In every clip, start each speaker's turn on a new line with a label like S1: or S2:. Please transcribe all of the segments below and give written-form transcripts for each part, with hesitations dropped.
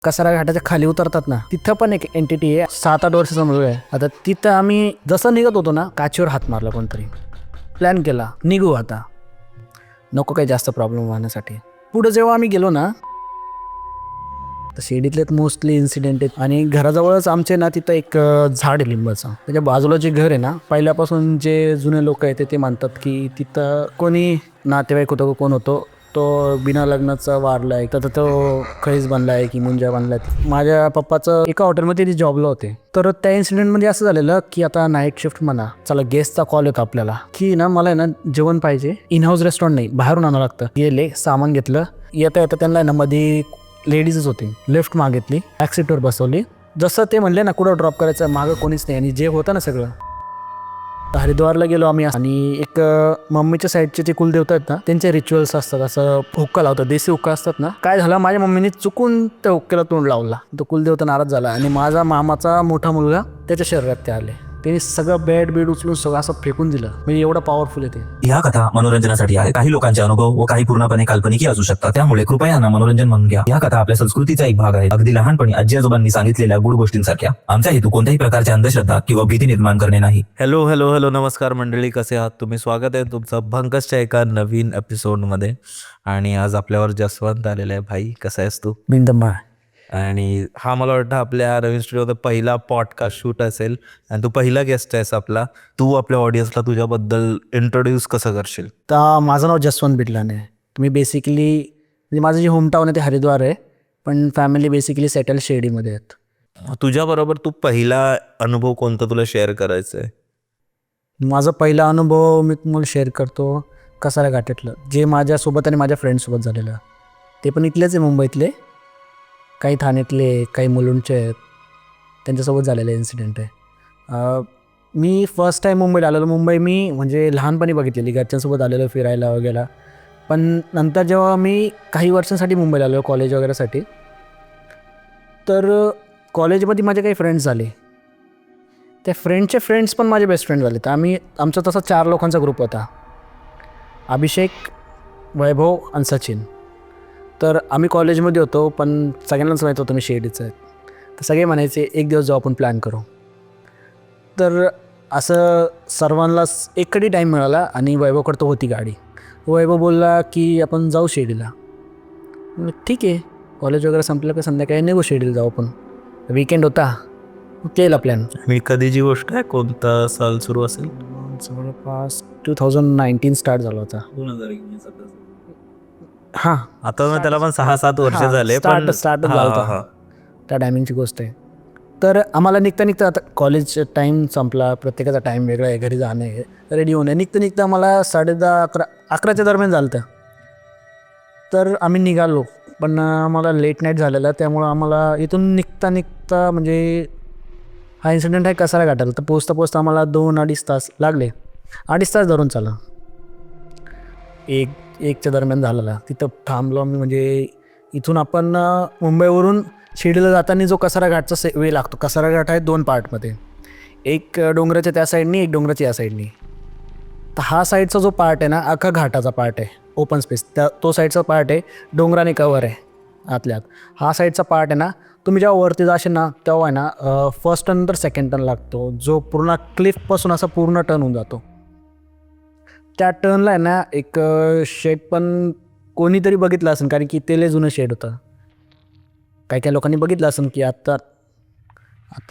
S1: कसारा घाटाच्या खाली उतरतात ना, तिथं पण एक एंटिटी आहे. 7-8 वर्षाचा मुलगा आहे. आता तिथं आम्ही जसं निघत होतो ना, काचीवर हात मारला कोणतरी. प्लॅन केला, निघू आता, नको काही जास्त प्रॉब्लेम होण्यासाठी. पुढे जेव्हा आम्ही गेलो ना, तर शिर्डीतलेच मोस्टली इन्सिडेंट आहेत. आणि घराजवळच आमचे ना तिथं एक झाड आहे लिंबाचं. त्याच्या बाजूला जे घर आहे ना, पहिल्यापासून जे जुने लोक आहेत ते मानतात की तिथं कोणी नातेवाईक होतो, कोण होतो तो बिना लग्नाचा वारला आहे, तर तो खैस बनला आहे की मुंजा बनला आहे. माझ्या पप्पाचं एका हॉटेलमध्ये ते जॉबला होते. तर त्या इन्सिडेंटमध्ये असं झालेलं की आता नाईट शिफ्ट म्हणा, चला गेस्टचा कॉल येतो आपल्याला की ना मला आहे ना जेवण पाहिजे, इन हाऊस रेस्टॉरंट नाही, बाहेरून आणावं लागतं. गेले, सामान घेतलं, येता येता त्यांना ना मध्ये लेडीजच होती, लिफ्ट मागितली, बॅक सीटवर बसवली. जसं ते म्हणले ना कुठं ड्रॉप करायचं, मागं कोणीच नाही आणि जे होतं ना सगळं. हरिद्वारला गेलो आम्ही आणि एक मम्मीच्या साईडचे जे कुलदेवता आहेत ना, त्यांचे रिच्युअल्स असतात. असं हुक्का लावतात, देशी हुक्का असतात ना. काय झालं, माझ्या मम्मीने चुकून त्या हुक्क्याला तोंड लावला. तो कुलदेवता नाराज झाला आणि माझा मामाचा मोठा मुलगा त्याच्या शरीरात ते आले. त्यांनी सगळं बेड उचलून सगळं असं फेकून दिलं. म्हणजे एवढं पॉवरफुल आहे ते.
S2: या कथा मनोरंजनासाठी आहे. काही लोकांचे अनुभव व काही पूर्णपणे काल्पनिक असू शकतात. त्यामुळे कृपया ना मनोरंजन म्हणून घ्या. या कथा आपल्या संस्कृतीचा एक भाग आहे. अगदी लहानपणी आजी आजोबांनी सांगितलेल्या गुड गोष्टींसारख्या. आमचा हेतू कोणत्याही प्रकारची अंधश्रद्धा किंवा भीती निर्माण करणे नाही.
S3: हॅलो नमस्कार मंडळी, कसे आहात तुम्ही? स्वागत आहे तुमचं भंकसच्या एका नवीन एपिसोडमध्ये. आणि आज आपल्यावर जसवंत आलेला आहे. भाई, कसा आहेस तू?
S1: बिंदंबा.
S3: आणि हा मला वाटतं आपल्या नवीन स्टुडिओचा पहिला पॉडकास्ट शूट असेल आणि तू पहिला गेस्ट आहेस आपला. तू आपल्या ऑडियन्सला तुझ्याबद्दल इंट्रोड्यूस कसं करशील?
S1: तर माझं नाव जसवंत बिडलाने आहे. तुम्ही बेसिकली म्हणजे माझं जे होमटाऊन आहे ते हरिद्वार आहे, पण फॅमिली बेसिकली सेटल शिर्डीमध्ये आहेत.
S3: तुझ्याबरोबर तू पहिला अनुभव कोणता तुला शेअर करायचा आहे?
S1: माझा पहिला अनुभव मी तुम्हाला शेअर करतो कसारा घाटातलं, जे माझ्यासोबत आणि माझ्या फ्रेंड्ससोबत झालेलं. ते पण इथलेच आहे, मुंबईतले, काही ठाण्यातले, काही मुलुंडचे आहेत, त्यांच्यासोबत झालेलं इन्सिडेंट आहे. मी फर्स्ट टाईम मुंबईला आलेलो. मुंबई मी म्हणजे लहानपणी बघितलेली, घरच्यांसोबत आलेलो फिरायला वगैरे. पण नंतर जेव्हा मी काही वर्षांसाठी मुंबईला आलो कॉलेज वगैरेसाठी, तर कॉलेजमध्ये माझे काही फ्रेंड्स झाले. त्या फ्रेंडचे फ्रेंड्स पण माझे बेस्ट फ्रेंड झाले. तर आमचा तसा 4 लोकांचा ग्रुप होता, अभिषेक, वैभव आणि सचिन. तर आम्ही कॉलेजमध्ये होतो, पण सगळ्यांनाच माहीत होतं मी शिर्डीचं आहे. तर सगळे म्हणायचे एक दिवस जाऊ आपण प्लॅन करू. तर असं सर्वांनाच एकही टाईम मिळाला आणि वैभवकडे तो होती गाडी. वैभव बोलला की आपण जाऊ शिर्डीला. ठीक आहे, कॉलेज वगैरे संपलं का संध्याकाळी निघू शिर्डीला जाऊ आपण. वीकेंड होता, केला प्लॅन.
S3: मी कधीची गोष्ट आहे, कोणता साल सुरू असेल?
S1: जवळपास 2019 स्टार्ट झाला होता.
S3: 2000.
S1: हां,
S3: आता त्याला पण 6-7 वर्ष झाले.
S1: स्टार्टच झाला होता, त्या टायमिंगची गोष्ट आहे. तर आम्हाला निघता आता कॉलेज टाईम संपला, प्रत्येकाचा टाईम वेगळा आहे, घरी जाणं आहे, रेडी होणं. निघता आम्हाला 10:30-11च्या दरम्यान झालं. तर आम्ही निघालो, पण आम्हाला लेट नाईट झालेला, त्यामुळं आम्हाला इथून निघता म्हणजे हा इन्सिडेंट आहे कसारा घाटाला. तर पोचता आम्हाला 2-2.5 तास लागले. 2.5 तास धरून चाला, 1च्या दरम्यान झालेला. तिथं थांबलो आम्ही. म्हणजे इथून आपण मुंबईवरून शिर्डीला जाताना जो कसारा घाटचा वे लागतो, कसारा घाट आहे 2 पार्टमध्ये, एक डोंगराच्या त्या साईडनी, एक डोंगराच्या या साईडनी. तर हा साईडचा जो पार्ट आहे ना, अख्खा घाटाचा पार्ट आहे, ओपन स्पेस. तो साईडचा पार्ट आहे डोंगराने कवर आहे आतल्यात. हा साईडचा पार्ट आहे ना, तुम्ही जेव्हा वरती जाशील ना, तेव्हा आहे ना फर्स्ट टर्न नंतर सेकंड टर्न लागतो, जो पूर्ण क्लिफपासून असा पूर्ण टर्न होऊन जातो. त्या टर्नला आहे ना एक शेड पण कोणीतरी बघितलं असेल, कारण की ते लय जुनं शेड होतं. काही लोकांनी बघितलं असेल की आत्ता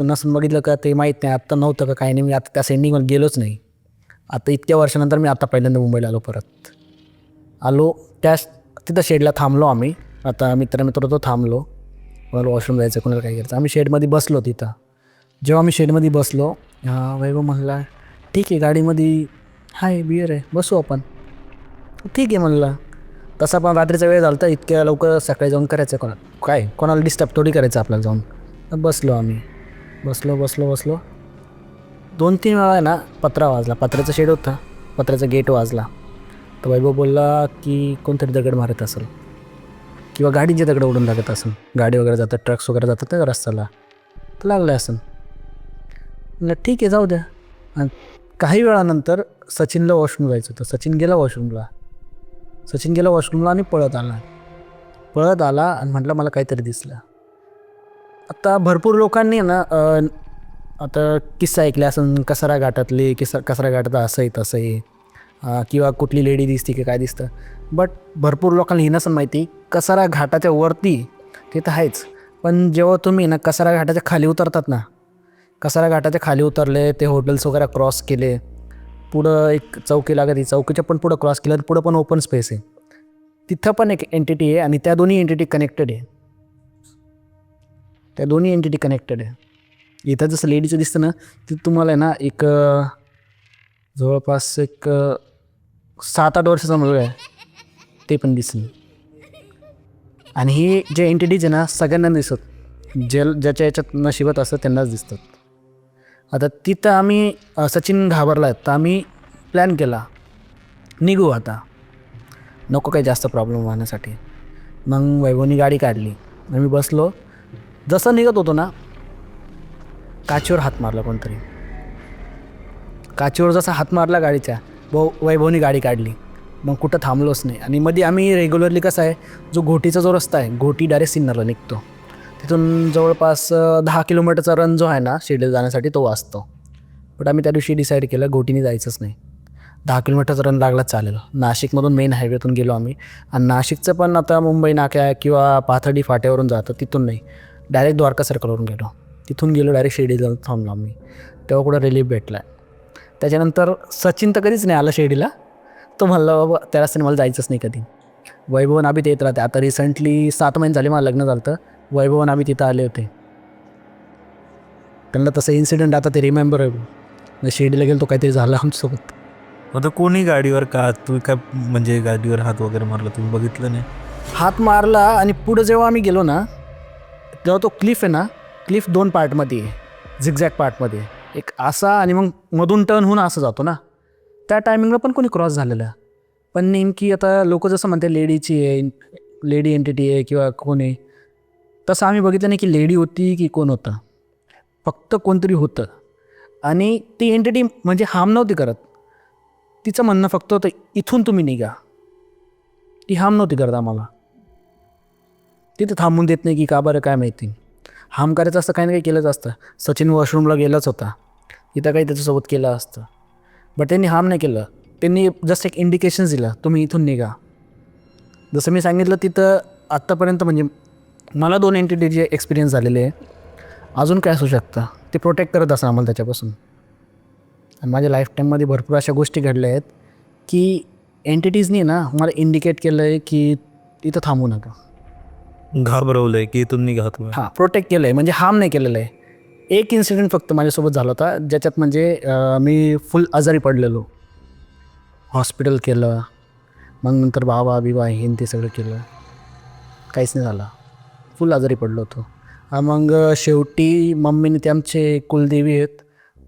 S1: नसून बघितलं का ते माहीत नाही, आत्ता नव्हतं का काही नाही. मी आता त्या सेंडिंगमध्ये गेलोच नाही. आता इतक्या वर्षानंतर मी आता पहिल्यांदा मुंबईला आलो. तिथं शेडला थांबलो आम्ही. आता मित्र तो थांबलो, मला वॉशरूम जायचं, कोणाला काय करायचं. आम्ही शेडमध्ये बसलो. तिथं जेव्हा आम्ही शेडमध्ये बसलो, वैभव म्हणला ठीक आहे, गाडीमध्ये हाय बिअर आहे, बसू आपण. ठीक आहे म्हणलं. तसा पण रात्रीचा वेळ झाला, तर इतक्या लवकर सकाळी जाऊन करायचं कोणाला डिस्टर्ब थोडी करायचं आपल्याला जाऊन. बसलो आम्ही, बसलो 2-3 वेळा आहे ना पत्रा वाजला. पत्र्याचा शेड होता, पत्र्याचा गेट वाजला. तर वैभव बोलला की कोणतरी दगड मारत असेल किंवा गाडीचे दगड उडून लागत असेल. गाडी वगैरे जातात, ट्रक्स वगैरे जातात ना रस्त्याला, तर लागलं असेल. म्हणलं ठीक आहे, जाऊ द्या. आणि काही वेळानंतर सचिनला वॉशरूम जायचं होतं. सचिन गेला वॉशरूमला आणि पळत आला आणि म्हटलं मला काहीतरी दिसलं. आता भरपूर लोकांनी ना आता किस्सा ऐकले असं कसारा घाटातले कसारा घाटात असं आहे तसं आहे किंवा कुठली लेडी दिसते की काय दिसतं. बट भरपूर लोकांना हे नसं माहिती कसारा घाटाच्या वरती ते तर आहेच, पण जेव्हा तुम्ही ना कसारा घाटाच्या खाली उतरतात ना, कसारा घाटाच्या खाली उतरले ते हॉटेल्स वगैरे क्रॉस केले, पुढं एक चौकी लागत आहे, चौकीच्या पण पुढं क्रॉस केलं, पुढं पण ओपन स्पेस आहे, तिथं पण एक एंटिटी आहे आणि त्या दोन्ही एंटिटी कनेक्टेड आहे. त्या दोन्ही एंटिटी कनेक्टेड आहे. इथं जसं लेडीचं दिसतं ना तिथं तुम्हाला आहे ना एक जवळपास एक 7-8 वर्षाचा मुलगा आहे ते पण दिसेल. आणि हे जे एंटिटीज आहे ना सगळ्यांना दिसत, ज्याच्या याच्यात नशिबात असतं त्यांनाच दिसतात. आता तिथं आम्ही सचिन घाबरला आहे तर आम्ही प्लॅन केला निघू आता, नको काही जास्त प्रॉब्लेम होण्यासाठी. मग वैभवनी गाडी काढली, आम्ही बसलो. जसं निघत होतो ना काचीवर हात मारला कोणतरी, काचीवर जसा हात मारला गाडीच्या वैभवनी गाडी काढली. मग कुठं थांबलोच नाही. आणि मध्ये आम्ही रेग्युलरली कसं आहे जो घोटीचा जो रस्ता आहे घोटी डायरेक्ट सिन्नरला निघतो, तिथून जवळपास 10 किलोमीटरचा रन जो आहे ना शिर्डीला जाण्यासाठी तो वाचतो. बट आम्ही त्या दिवशी डिसाईड केलं घोटीने जायचंच नाही, 10 किलोमीटरचा रन लागला चालेल. नाशिकमधून मेन हायवेतून गेलो आम्ही. आणि नाशिकचं पण आता मुंबई नाक्या किंवा पाथर्डी फाट्यावरून जातं तिथून नाही, डायरेक्ट द्वारका सर्कलवरून गेलो, तिथून गेलो डायरेक्ट शिर्डीला थांबलो आम्ही. तेव्हा कुठं रिलीफ भेटला आहे. त्याच्यानंतर सचिन तर कधीच नाही आला शिर्डीला, तो म्हणला बाबा त्या रस्त्याने मला जायचंच नाही कधी. वैभवन आम्ही येत राहते. आता रिसेंटली 7 महिने झाले मला लग्न झालं, वैभवन आम्ही तिथं आले होते. त्यांना तसं इन्सिडेंट आता ते रिमेंबर आहे, शिर्डीला गेलो तो काहीतरी झालं आमच्यासोबत.
S3: आता कोणी गाडीवर का तुम्ही काय म्हणजे गाडीवर हात वगैरे मारला तुम्ही बघितलं नाही?
S1: हात मारला आणि पुढं जेव्हा आम्ही गेलो ना तेव्हा तो क्लिफ आहे ना, क्लिफ 2 पार्टमध्ये आहे, झिगझॅग पार्टमध्ये, एक असा आणि मग मधून टर्न होऊन असं जातो ना. त्या टायमिंगला पण कोणी क्रॉस झालेलं, पण नेमकी आता लोक जसं म्हणते लेडीची आहे, लेडी एंटिटी आहे किंवा कोण आहे, तसं आम्ही बघितलं नाही की लेडी होती की कोण होतं, फक्त कोणतरी होतं. आणि ती एंटिटी म्हणजे हार्म नव्हती करत, तिचं म्हणणं फक्त होतं इथून तुम्ही निघा. ती हार्म नव्हती करत आम्हाला, तिथं थांबून देत नाही की का बरं काय माहिती. हार्म करायचं असतं काही ना काही केलंच असतं. सचिन वॉशरूमला गेलाच होता, इथं काही त्याच्यासोबत केलं असतं, बट त्यांनी हार्म नाही केलं. त्यांनी जस्ट एक इंडिकेशन्स दिलं तुम्ही इथून निघा. जसं मी सांगितलं तिथं आत्तापर्यंत म्हणजे मला 2 एंटिटीचे एक्सपिरियन्स झालेले आहे, अजून काय असू शकतं, ते प्रोटेक्ट करत असं आम्हाला त्याच्यापासून. आणि माझ्या लाईफटाईममध्ये भरपूर अशा गोष्टी घडल्या आहेत की एंटिटीजनी ना मला इंडिकेट केलं आहे की इथं थांबू नका,
S3: घाबरवलं आहे की इथून निघा तुम्ही?
S1: हां, प्रोटेक्ट केलं आहे, म्हणजे हार्म नाही केलेलं आहे. एक इन्सिडेंट फक्त माझ्यासोबत झाला होता ज्याच्यात म्हणजे मी फुल आजारी पडलेलो, हॉस्पिटल केलं, मग नंतर बाबा बिबा हे ते सगळं केलं, काहीच नाही झालं, फुल आजारी पडलो होतो. मग शेवटी मम्मीने ते आमचे कुलदेवी आहेत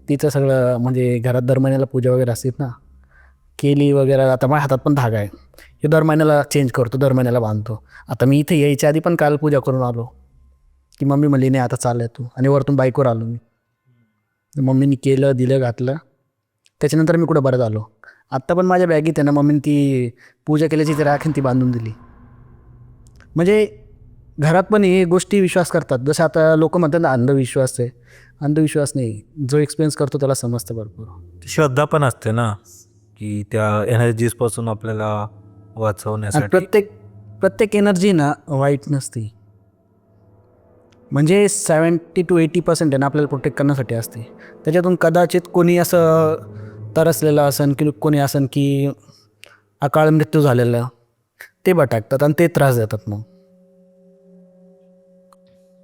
S1: तिचं सगळं म्हणजे घरात दर महिन्याला पूजा वगैरे असते ना, केली वगैरे. आता माझ्या हातात पण धागा आहे, हे दर महिन्याला चेंज करतो, दर महिन्याला बांधतो. आता मी इथे यायच्या आधी पण काल पूजा करून आलो की मम्मी म्हणली नाही आता चाललं तू, आणि वरतून बाईकवर आलो मी. मम्मीने केलं दिलं घातलं, त्याच्यानंतर मी कुठं बरं झालो. आत्ता पण माझ्या बॅगेत आहे ना, मम्मीने ती पूजा केल्याची ती राखीन ती बांधून दिली. म्हणजे घरात पण हे गोष्टी विश्वास करतात. जसं आता लोक म्हणतात ना अंधविश्वास आहे, अंधविश्वास नाही, जो एक्सपिरियन्स करतो त्याला समजतं भरपूर.
S3: श्रद्धा पण असते ना की त्या एनर्जीजपासून आपल्याला वाचवण्यासाठी.
S1: प्रत्येक एनर्जी ना वाईट नसते, म्हणजे 70 to 80% आहे ना आपल्याला प्रोटेक्ट करण्यासाठी असते. त्याच्यातून कदाचित कोणी असं तरसलेलं असन की कोणी असन की अकाळ मृत्यू झालेलं ते भटकतात आणि ते त्रास देतात. मग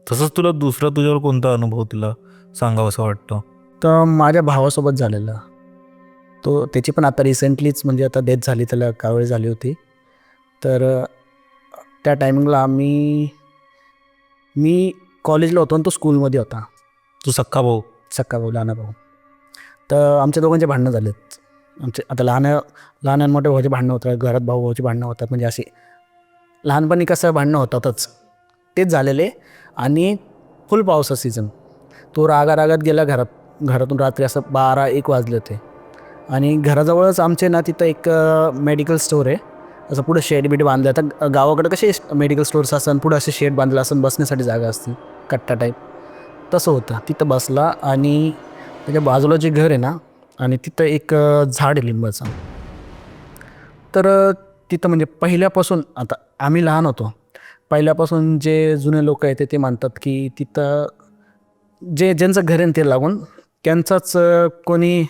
S3: तसंच तुला दुसरा तुझ्यावर कोणता अनुभव तुला सांगावं असं वाटतं?
S1: तर माझ्या भावासोबत झालेलं, तो त्याची पण आता रिसेंटलीच म्हणजे आता डेथ झाली, त्याला कावळे झाली होती. तर त्या टायमिंगला मी कॉलेजला होतो आणि तो स्कूलमध्ये होता.
S3: तू सक्का भाऊ?
S1: सक्का भाऊ, लहाना भाऊ. तर आमच्या दोघांचे भांडणं झालेत. आमचे आता लहान आणि मोठ्या भावाचे भांडणं होतात, घरात भाऊ भाऊची भांडणं होतात, म्हणजे असे लहानपणी कसं भांडणं होतातच तेच झालेले. आणि फुल पावसाचा सीझन, तो रागात गेला घरातून रात्री असं 12-1 वाजले होते. आणि घराजवळच आमचे ना तिथं एक मेडिकल स्टोअर आहे, असं पुढं शेड बीड बांधलं. आता गावाकडं कसे मेडिकल स्टोअर्स असतात, पुढं असे शेड बांधलं असं बसण्यासाठी जागा असते कट्टा टाईप, तसं होतं. तिथं बसला आणि त्याच्या बाजूला जे घर आहे ना आणि तिथं एक झाड आहे लिंबाचं. तर तिथं म्हणजे पहिल्यापासून, आता आम्ही लहान होतो, पहिल्यापासून जे जुने लोक आहेत ते म्हणतात की तिथं ज्यांचं घर आहे ते लागून त्यांचाच कोणी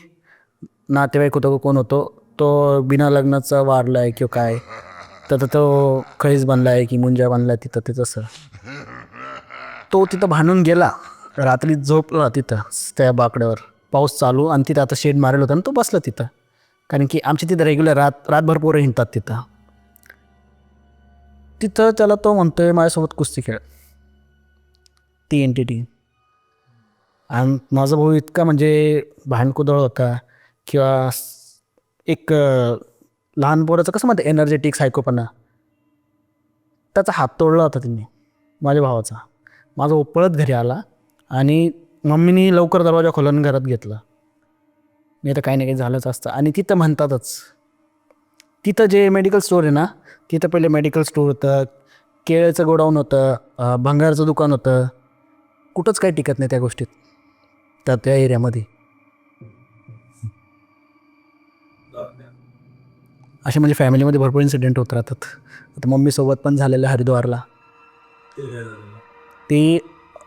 S1: नातेवाईक होतं, कोण होतो तो बिना लग्नाचा वारला आहे किंवा काय, तर तो खैस बनला आहे की मुंजा बनला आहे तिथं, ते तसं तो तिथं भांडून गेला. रात्री झोपला तिथं त्या बाकड्यावर, पाऊस चालू आणि तिथं आता शेड मारेल होता आणि तो बसला तिथं. कारण की आमच्या तिथं रेग्युलर रातभर पोरं हिंडतात तिथं. तिथं त्याला तो म्हणतोय माझ्यासोबत कुस्ती खेळ, ती एंटिटी. आणि माझा भाऊ इतका म्हणजे भांडकुदळ होता किंवा एक लहान पोराचं कसं म्हणतं एनर्जेटिक सायकोपणा, त्याचा हात तोडला होता त्यांनी माझ्या भावाचा. माझा भाऊ पळत घरी आला आणि मम्मीनी लवकर दरवाजा खोलून घरात घेतला. नाही तर काही ना काही झालंच असतं. आणि तिथं म्हणतातच, तिथं जे मेडिकल स्टोर आहे ना, तिथं पहिले मेडिकल स्टोर होतं, केळ्याचं गोडाऊन होतं, भंगारचं दुकान होतं. कुठंच काही टिकत नाही त्या गोष्टीत, त्या एरियामध्ये. असे म्हणजे फॅमिलीमध्ये भरपूर इन्सिडेंट होत राहतात. आता मम्मीसोबत पण झालेलं हरिद्वारला. ती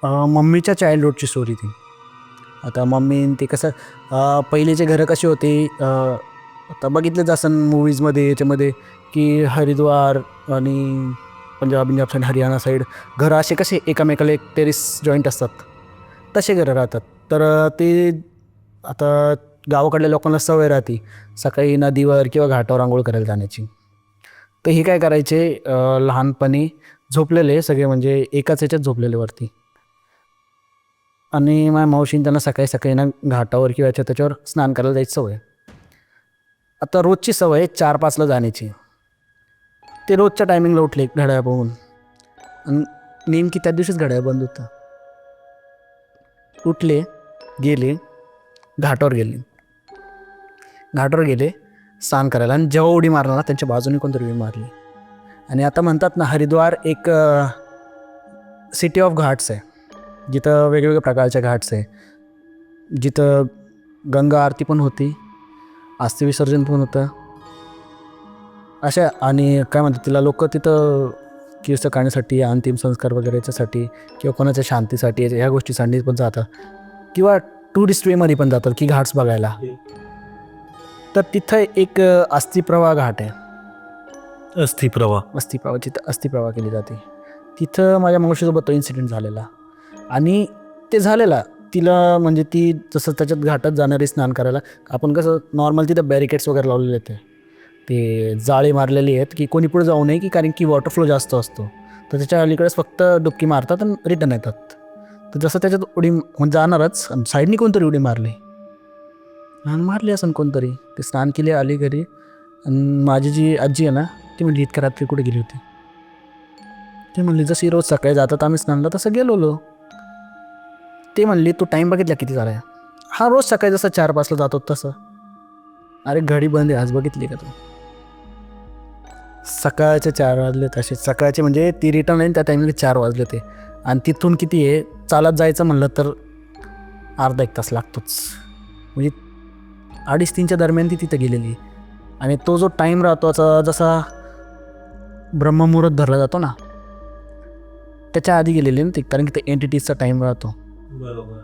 S1: मम्मीच्या चाइल्डहूडची स्टोरी ती. आता मम्मी ते कसं पहिलेचे घरं कशी होती, आता बघितलंच असन मूवीजमध्ये याच्यामध्ये की हरिद्वार आणि पंजाब साईड, हरियाणा साईड घरं असे कसे एकामेकाला एक टेरिस जॉईंट असतात, तसे घरं राहतात. तर ते आता गावाकडल्या लोकांना सवय राहते सकाळी नदीवर किंवा घाटावर आंघोळ करायला जाण्याची. तर हे काय करायचे, लहानपणी झोपलेले सगळे म्हणजे एकाच याच्यात झोपलेले वरती, आणि माझ्या मावशीने त्यांना सकाळी सकाळी ना घाटावर किंवा त्याच्यावर स्नान करायला जायची सवय. आता रोजची सवय 4-5ला जाण्याची. ते रोजच्या टायमिंगला उठले घड्याळ बघून, आणि नेमकी त्या दिवशीच घड्याळ बंद होतं. उठले, गेले घाटावर गेले स्नान करायला, आणि जेव्हा उडी मारला ना त्यांच्या बाजूने कोणतरी उडी मारली. आणि आता म्हणतात ना हरिद्वार एक सिटी ऑफ घाट्स आहे, जिथं वेगवेगळ्या प्रकारच्या घाट्स आहे, जिथं गंगा आरती पण होती, अस्थि विसर्जन पण होतं अशा. आणि काय म्हणतात तिला लोक तिथं केस काढण्यासाठी, अंतिम संस्कार वगैरे याच्यासाठी किंवा कोणाच्या शांतीसाठी ह्या गोष्टीसाठी पण जातात, किंवा टुरिस्ट वेमध्ये पण जातात की घाट्स बघायला. तर तिथं एक अस्थिप्रवाह घाट आहे, अस्थिप्रवाह जिथं अस्थिप्रवाह केली जाते. तिथं माझ्या मावशीसोबत तो इन्सिडेंट झालेला. आणि ते झालेला तिला म्हणजे ती जसं त्याच्यात घाटात जाणारी स्नान करायला, आपण कसं नॉर्मल तिथं बॅरिकेड्स वगैरे लावलेले आहेत, ते जाळे मारलेले आहेत की कोणी पुढे जाऊ नये, की कारण की वॉटरफ्लो जास्त असतो, तर त्याच्या अलीकडेच फक्त डुबकी मारतात आणि रिटर्न येतात. तर जसं त्याच्यात उडी म्हणजे जाणारच, आणि साईडनी कोणतरी उडी मारली असं कोणतरी, ते स्नान केले, आली घरी. आणि माझी जी आजी आहे ना, ती म्हणली इतक्या रात्री कुठे गेली होती. ते म्हणली जशी रोज सकाळी जातात आम्ही स्नानला तसं गेलो. ते म्हणली तू टाईम बघितला किती झाला आहे. हा रोज सकाळी जसं 4-5ला जातो तसं. अरे घडी बंद आहे आज, बघितली का तू. सकाळचे 4 वाजले तसे, सकाळचे म्हणजे ती रिटर्न आहे त्या टायमिंगला 4 वाजले ते. आणि तिथून किती आहे, चालत जायचं म्हणलं तर अर्धा 1 तास लागतोच, म्हणजे 2:30-3च्या दरम्यान ती तिथं गेलेली. आणि तो जो टाईम राहतो जसा ब्रह्ममुहूर्त धरला जातो ना, त्याच्या आधी गेलेली ना ती, कारण की ते एंटिटीजचा टाईम राहतो.
S3: बरोबर.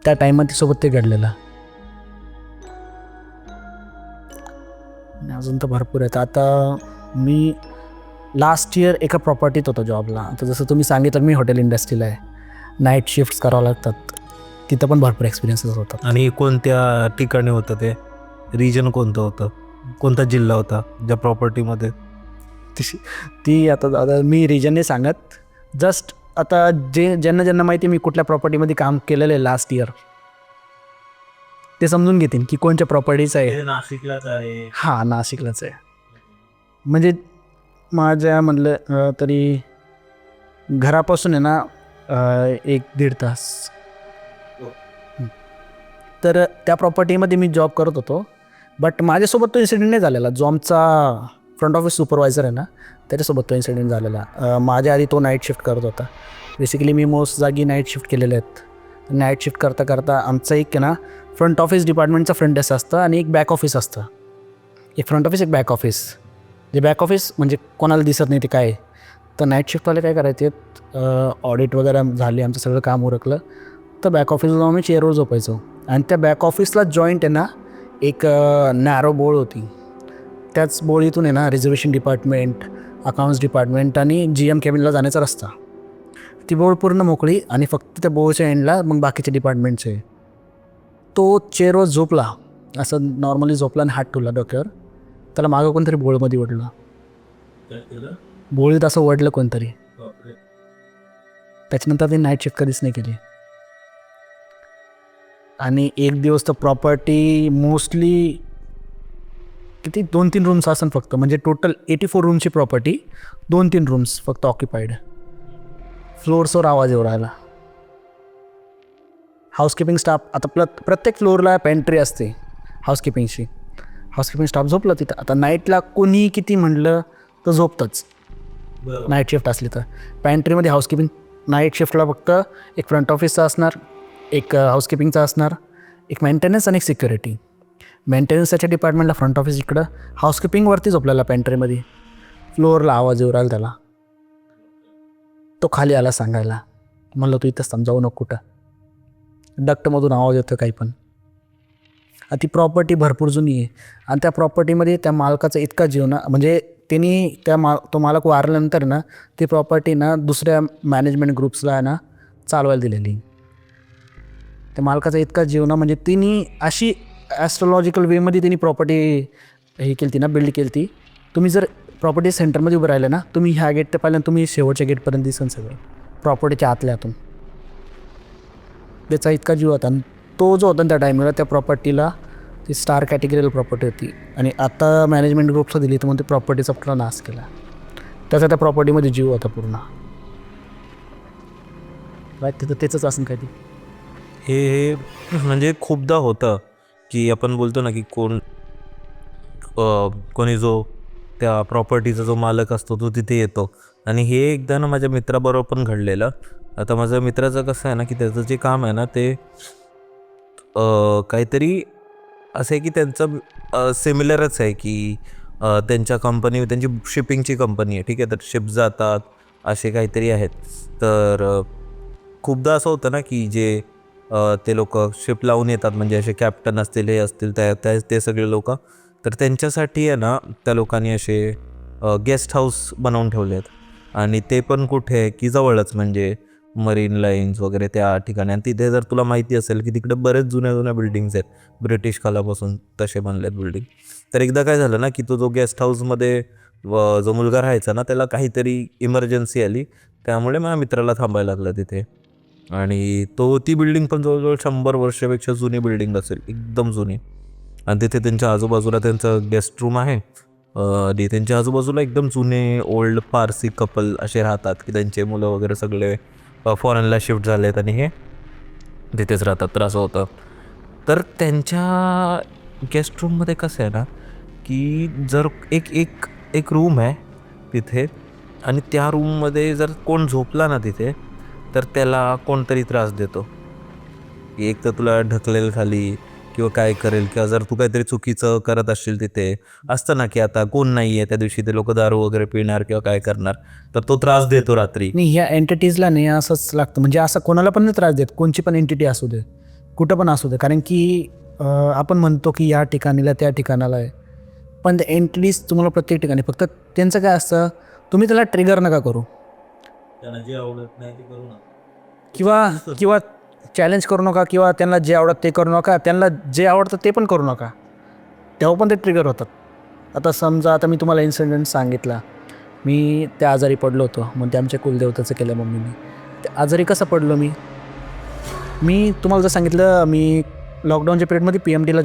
S1: त्या टाईममध्ये सोबत ते घडलेलं. अजून तर भरपूर आहेत. आता मी लास्ट इयर एका प्रॉपर्टीत होतो जॉबला. आता जसं तुम्ही सांगितलं मी हॉटेल इंडस्ट्रीला आहे, नाईट शिफ्ट्स करावं लागतात, तिथं पण भरपूर एक्सपिरियन्सेस होतात.
S3: आणि कोणत्या ठिकाणी होतं ते, रिजन कोणतं होतं, कोणता जिल्हा होता ज्या प्रॉपर्टीमध्ये?
S1: ती आता मी रिजन नाही सांगत, जस्ट आता ज्यांना माहिती मी कुठल्या प्रॉपर्टीमध्ये काम केलेलं आहे लास्ट इयर, ते समजून घेतील की कोणत्या प्रॉपर्टीचं आहे.
S3: नाशिकलाच आहे.
S1: हां, नाशिकलाच आहे. म्हणजे माझ्या म्हणलं तरी घरापासून आहे ना 1-1.5 तास. तर त्या प्रॉपर्टीमध्ये मी जॉब करत होतो, बट माझ्यासोबत तो इन्सिडेंट नाही झालेला. जो आमचा फ्रंट ऑफिस सुपरवायझर आहे ना, त्याच्यासोबत तो इन्सिडेंट झालेला. माझ्या आधी तो नाईट शिफ्ट करत होता. बेसिकली मी मोस्ट जागी नाईट शिफ्ट केलेले आहेत. नाईट शिफ्ट करता करता आमचं एक आहे ना फ्रंट ऑफिस डिपार्टमेंटचं फ्रंट डेस्क असतं आणि एक बॅक ऑफिस असतं. एक फ्रंट ऑफिस एक बॅक ऑफिस. जे बॅक ऑफिस म्हणजे कोणाला दिसत नाही ते काय. तर नाईट शिफ्टवाले काय करायचे, ऑडिट वगैरे झाली, आमचं सगळं काम उरकलं तर बॅक ऑफिसला जाऊन आम्ही चेअरवर झोपायचो. आणि त्या बॅक ऑफिसला जॉईंट आहे ना एक नॅरो बोळ होती. त्याच बोळीतून आहे ना रिझर्वेशन डिपार्टमेंट, अकाउंट्स डिपार्टमेंट आणि GM केबिनला जाण्याचा रस्ता. ती बोळ पूर्ण मोकळी आणि फक्त त्या बोळच्या एंडला मग बाकीचे डिपार्टमेंटचे. तो चेअरवर झोपला, असं नॉर्मली झोपला आणि हात ठेवला डोक्यावर. त्याला मागं कोणतरी बोळमध्ये ओढलं. बोळीत असं ओढलं कोणतरी. त्याच्यानंतर ते नाईट शिफ्ट कधीच नाही केली. आणि एक दिवस तर प्रॉपर्टी मोस्टली किती 2-3 रूम्स असन फक्त, म्हणजे टोटल 84 रूमची प्रॉपर्टी 2-3 रूम्स फक्त ऑक्युपाईड. फ्लोअर्सवर आवाज येऊ राहिला. हाऊसकीपिंग स्टाफ, आता प्रत्येक फ्लोअरला पेंट्री असते हाऊसकीपिंगची. हाऊसकीपिंग स्टाफ झोपला तिथं. आता नाईटला कोणी किती म्हटलं तर झोपतंच नाईट शिफ्ट असली तर. पॅन्ट्रीमध्ये हाऊसकीपिंग नाईट शिफ्टला फक्त एक फ्रंट ऑफिसचा असणार, एक हाऊसकीपिंगचा असणार, एक मेंटेनन्स आणि एक सिक्युरिटी. मेंटेनन्सच्या डिपार्टमेंटला फ्रंट ऑफिस इकडं, हाऊसकीपिंगवरती झोपलेला पॅन्ट्रीमध्ये. फ्लोअरला आवाज येऊ राहिला त्याला. तो खाली आला सांगायला, म्हणलं तू इथंच थांब, जाऊ नको कुठं. डक्टमधून आवाज येतो काही पण. ती प्रॉपर्टी भरपूर जुनी आहे आणि त्या प्रॉपर्टीमध्ये त्या मालकाचा इतका जीव ना, म्हणजे त्यांनी तो मालक वारल्यानंतर ना ती प्रॉपर्टी ना दुसऱ्या मॅनेजमेंट ग्रुप्सला ना चालवायला दिलेली. त्या मालकाचा इतका जीव ना, म्हणजे तिने अशी ॲस्ट्रॉलॉजिकल वेमध्ये त्यांनी प्रॉपर्टी हे केली ती ना, बिल्ड केली ती. तुम्ही जर प्रॉपर्टी सेंटरमध्ये उभं राहिले ना, तुम्ही ह्या गेट ते पाहिलं, तुम्ही शेवटच्या गेटपर्यंत दिसन सगळं प्रॉपर्टीच्या आतल्या आतून. त्याचा इतका जीव होता. आणि तो जो होता त्या टायमिंगला त्या प्रॉपर्टीला ती स्टार कॅटेगरीला प्रॉपर्टी होती आणि आता मॅनेजमेंट ग्रुपला दिली तर मग ते प्रॉपर्टीचा पूर्ण नाश केला. त्याचा त्या प्रॉपर्टीमध्ये जीव होता पूर्ण. राईट, तिथं त्याचंच असं काय ते.
S3: हे म्हणजे खूपदा होतं की आपण बोलतो ना की कोणी जो त्या प्रॉपर्टीचा जो मालक असतो तो तिथे येतो. आणि हे एकदा ना माझ्या मित्राबरोबर पण घडलेलं. आता माझ्या मित्राचं कसं आहे ना की त्याचं जे काम आहे ना ते काहीतरी असं आहे की त्यांचं सिमिलरच आहे की त्यांच्या कंपनी, त्यांची शिपिंगची कंपनी आहे, ठीक आहे. तर शिप जातात असे काहीतरी आहेत. तर खूपदा असं होतं ना की जे ते लोक शिप लावून येतात, म्हणजे असे कॅप्टन असतील, हे असतील, ते सगळे लोक. तर त्यांच्यासाठी आहे ना त्या लोकांनी असे गेस्ट हाऊस बनवून ठेवले आहेत. आणि ते पण कुठे आहे की जवळच, म्हणजे मरीन लाईन्स वगैरे त्या ठिकाणी. आणि तिथे जर तुला माहिती असेल की तिकडे बरेच जुन्या बिल्डिंग्स आहेत, ब्रिटिश कालापासून तसे बनलेत बिल्डिंग. तर एकदा काय झालं ना की तो जो गेस्ट हाऊसमध्ये जो मुलगा राहायचा ना, त्याला काहीतरी इमर्जन्सी आली, त्यामुळे माझ्या मित्राला थांबायला लागलं तिथे. आणि ती बिल्डिंग पण जवळजवळ 100 वर्षापेक्षा जुनी बिल्डिंग असेल, एकदम जुनी. आणि तिथे त्यांच्या आजूबाजूला त्यांचं गेस्ट रूम आहे आणि त्यांच्या आजूबाजूला एकदम जुने ओल्ड पारसी कपल असे राहतात की त्यांचे मुलं वगैरे सगळे फॉरेनला शिफ्ट झाले आहेत आणि हे तिथेच राहतात. तर असं होतं. तर त्यांच्या गेस्ट रूममध्ये कसं आहे ना की जर एक रूम आहे तिथे, आणि त्या रूममध्ये जर कोण झोपला ना तिथे, तर त्याला कोणतरी त्रास देतो. एक तर तुला ढकलेल खाली किंवा काय करेल, किंवा जर तू काहीतरी चुकीचं करत असशील, तिथे असतं ना की आता कोण नाही आहे त्या दिवशी, ते लोक दारू वगैरे पिणार किंवा काय करणार, तर तो त्रास देतो रात्री.
S1: नाही, ह्या एंटिटीजला नाही असंच लागतं. म्हणजे असं कोणाला पण नाही त्रास देत, कोणची पण एंटिटी असू दे, कुठं पण असू दे. कारण की आपण म्हणतो की या ठिकाणीला त्या ठिकाणाला आहे, पण ते एंटिटीज तुम्हाला प्रत्येक ठिकाणी, फक्त त्यांचं काय असतं, तुम्ही त्याला ट्रिगर नका करू,
S3: त्यांना जे आवडत नाही ते करू नका,
S1: किंवा चॅलेंज करू नका, किंवा त्यांना जे आवडत ते करू नका, त्यांना जे आवडतं ते पण करू नका, तेव्हा पण ते ट्रिगर होतात. आता समजा, आता मी तुम्हाला इन्सिडेंट सांगितला, मी त्या आजारी पडलो होतो, मग ते आमच्या कुलदेवताचं केलं मम्मीने. ते आजारी कसं पडलो मी तुम्हाला जर सांगितलं, मी लॉकडाऊनच्या पिरियडमध्ये PMTला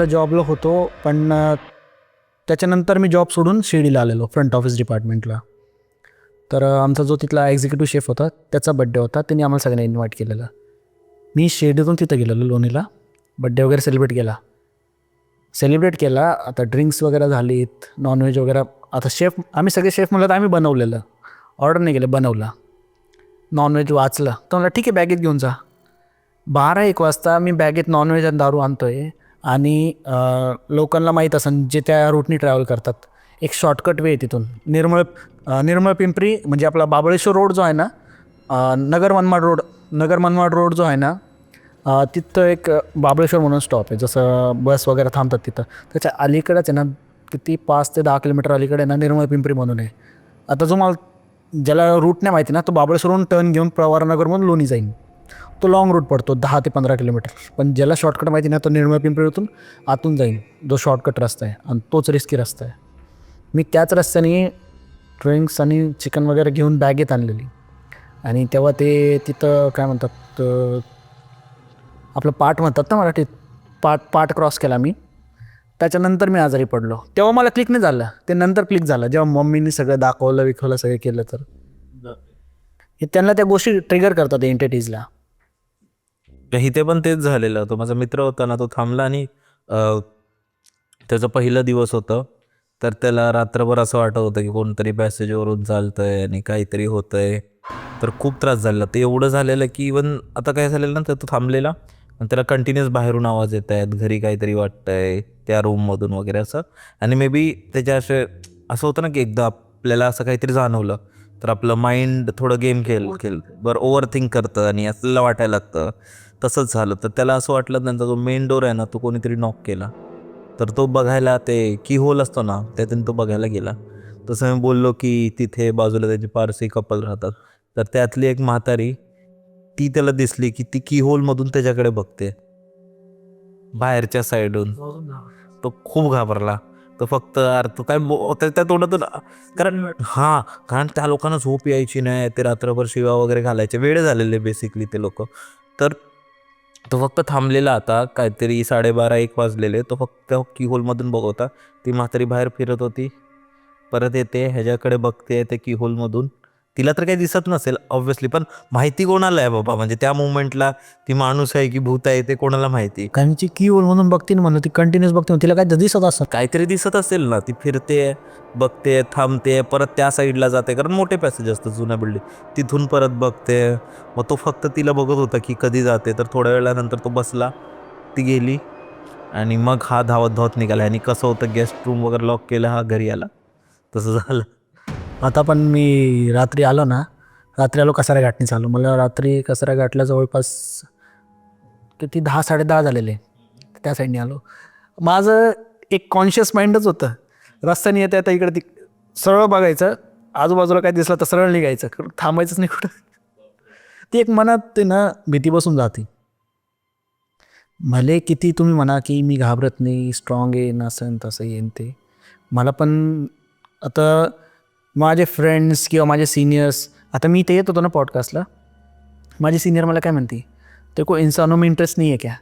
S1: जॉबला होतो, पण त्याच्यानंतर मी जॉब सोडून शिर्डीला आलेलो फ्रंट ऑफिस डिपार्टमेंटला. तर आमचा जो तिथला एक्झिक्युटिव्ह शेफ होता, त्याचा बड्डे होता, त्यांनी आम्हाला सगळ्यांना इन्व्हाइट केलेलं. मी शिर्डीतून तिथं गेलेलो लोणीला, बड्डे वगैरे सेलिब्रेट केला. आता ड्रिंक्स वगैरे झालीत, नॉनव्हेज वगैरे. आता आम्ही सगळे शेफ म्हणलं तर आम्ही बनवलेलं, ऑर्डर नाही केलं, बनवलं. नॉनव्हेज वाचलं तर मला ठीक आहे बॅगेत घेऊन जा. 12-1 वाजता मी बॅगेत नॉनव्हेज आणि दारू आणतो आहे आणि लोकांना माहीत असेल जे त्या रूटनी ट्रॅव्हल करतात, एक शॉर्टकट वे आहे तिथून निर्मळ पिंपरी म्हणजे आपला बाबळेश्वर रोड जो आहे ना, नगर मनमाड रोड जो आहे ना, तिथं एक बाबळेश्वर म्हणून स्टॉप आहे. जसं बस वगैरे थांबतात तिथं, त्याच्या अलीकडेच आहे ना, किती 5 ते 10 किलोमीटर अलीकडे ना निर्मळ पिंपरी म्हणून आहे. आता जो मला ज्याला रूट नाही माहिती ना, तो बाबळेश्वरहून टर्न घेऊन प्रवारनगरमधून लोणी जाईन. तो लाँग रूट पडतो 10 ते 15 किलोमीटर. पण ज्याला शॉर्टकट माहिती ना, तो निर्मळ पिंपरीतून आतून जाईन, जो शॉर्टकट रस्ता आहे आणि तोच रिस्की रस्ता आहे. मी त्याच रस्त्याने ड्रिंक्स आणि चिकन वगैरे घेऊन बॅगेत आणलेली आणि तेव्हा ते तिथं काय म्हणतात, आपलं पाठ म्हणतात ना मराठीत, पाठ क्रॉस केला मी. त्याच्यानंतर मी आजारी पडलो. तेव्हा मला क्लिक नाही झालं, ते नंतर क्लिक झालं जेव्हा मम्मीने सगळं दाखवलं सगळं केलं. तर हे त्यांना त्या गोष्टी ट्रिगर करतात एंटिटीजला.
S3: इथे पण तेच झालेलं. तो माझा मित्र होता ना, तो थांबला आणि त्याचा पहिला दिवस होतं, तर त्याला रात्रभर असं वाटत होतं की कोणतरी पॅसेजवरून चालतंय आणि काहीतरी होतंय. तर खूप त्रास झाला. ते एवढं झालेलं की इवन आता काय झालेलं ना, तर तो थांबलेला आणि त्याला कंटिन्युअस बाहेरून आवाज येत आहेत, घरी काहीतरी वाटतंय त्या रूममधून वगैरे असं. आणि मे बी त्याच्या असं होतं ना की एकदा आपल्याला असं काहीतरी जाणवलं तर आपलं माइंड थोडं गेम बरं ओव्हर थिंक करतं आणि आपल्याला वाटायला लागतं. तसंच झालं. तर त्याला असं वाटलं त्यांचा जो मेन डोर आहे ना, तो कोणीतरी नॉक केला. तर तो बघायला, ते की होल असतो ना, त्यातून तो बघायला गेला. तसं मी बोललो की तिथे बाजूला त्याचे पारसी कपल राहतात. तर त्यातली एक म्हातारी, ती त्याला दिसली की ती की होलमधून त्याच्याकडे बघते बाहेरच्या साईडून. तो खूप घाबरला. तो फक्त तो काय त्या तोंडातून, कारण त्या लोकांना झोप यायची नाही. ते रात्रभर शिवा वगैरे घालायचे, वेळ झालेले बेसिकली ते लोक. तर तो फक्त थांबलेला. आता काहीतरी 12:30-1 वाजलेले. तो फक्त की होलमधून बघवता. ती म्हातारी बाहेर फिरत होती, परत येते, ह्याच्याकडे बघते ते की होलमधून. तिला तर काही दिसत नसेल ऑब्व्हियसली, पण माहिती कोणाला आहे बाबा, म्हणजे त्या मुवमेंटला ती माणूस आहे की भूत आहे ते कोणाला माहिती.
S1: कारण ती की होल म्हणून बघते म्हणून ती कंटिन्युअस बघते, तिला काय दिसत असं.
S3: काहीतरी दिसत असेल ना. ती फिरते, बघते, थांबते, परत त्या साईडला जाते, कारण मोठे पॅसेज असतात जुन्या बिल्डिंग. तिथून परत बघते. मग तो फक्त तिला बघत होता की कधी जाते. तर थोड्या वेळानंतर तो बसला, ती गेली आणि मग हा धावत धावत निघाला. आणि कसं होतं, गेस्ट रूम वगैरे लॉक केलं, हा घरी आला. तसं झालं.
S1: आता पण मी रात्री आलो कसारा घाटनी चालू. मला रात्री कसारा घाटला जवळपास किती 10-10:30 झालेले. त्या साईडने आलो. माझं एक कॉन्शियस माइंडच होतं, रस्त्याने येता येता इकडे सरळ बघायचं, आजूबाजूला काय दिसलं तर सरळ निघायचं, थांबायचंच नाही कुठं. ती एक मनात ते ना भीती बसून जाते. भले किती तुम्ही म्हणा की मी घाबरत नाही, स्ट्रॉंग आहे, नसेन तसं येईन ते. मला पण आता माझे फ्रेंड्स किंवा माझे सिनियर्स, आता मी ते येत होतो ना पॉडकास्टला, माझे सिनियर मला काय म्हणते, ते को इंसानों में इंटरेस्ट नाही आहे क्या.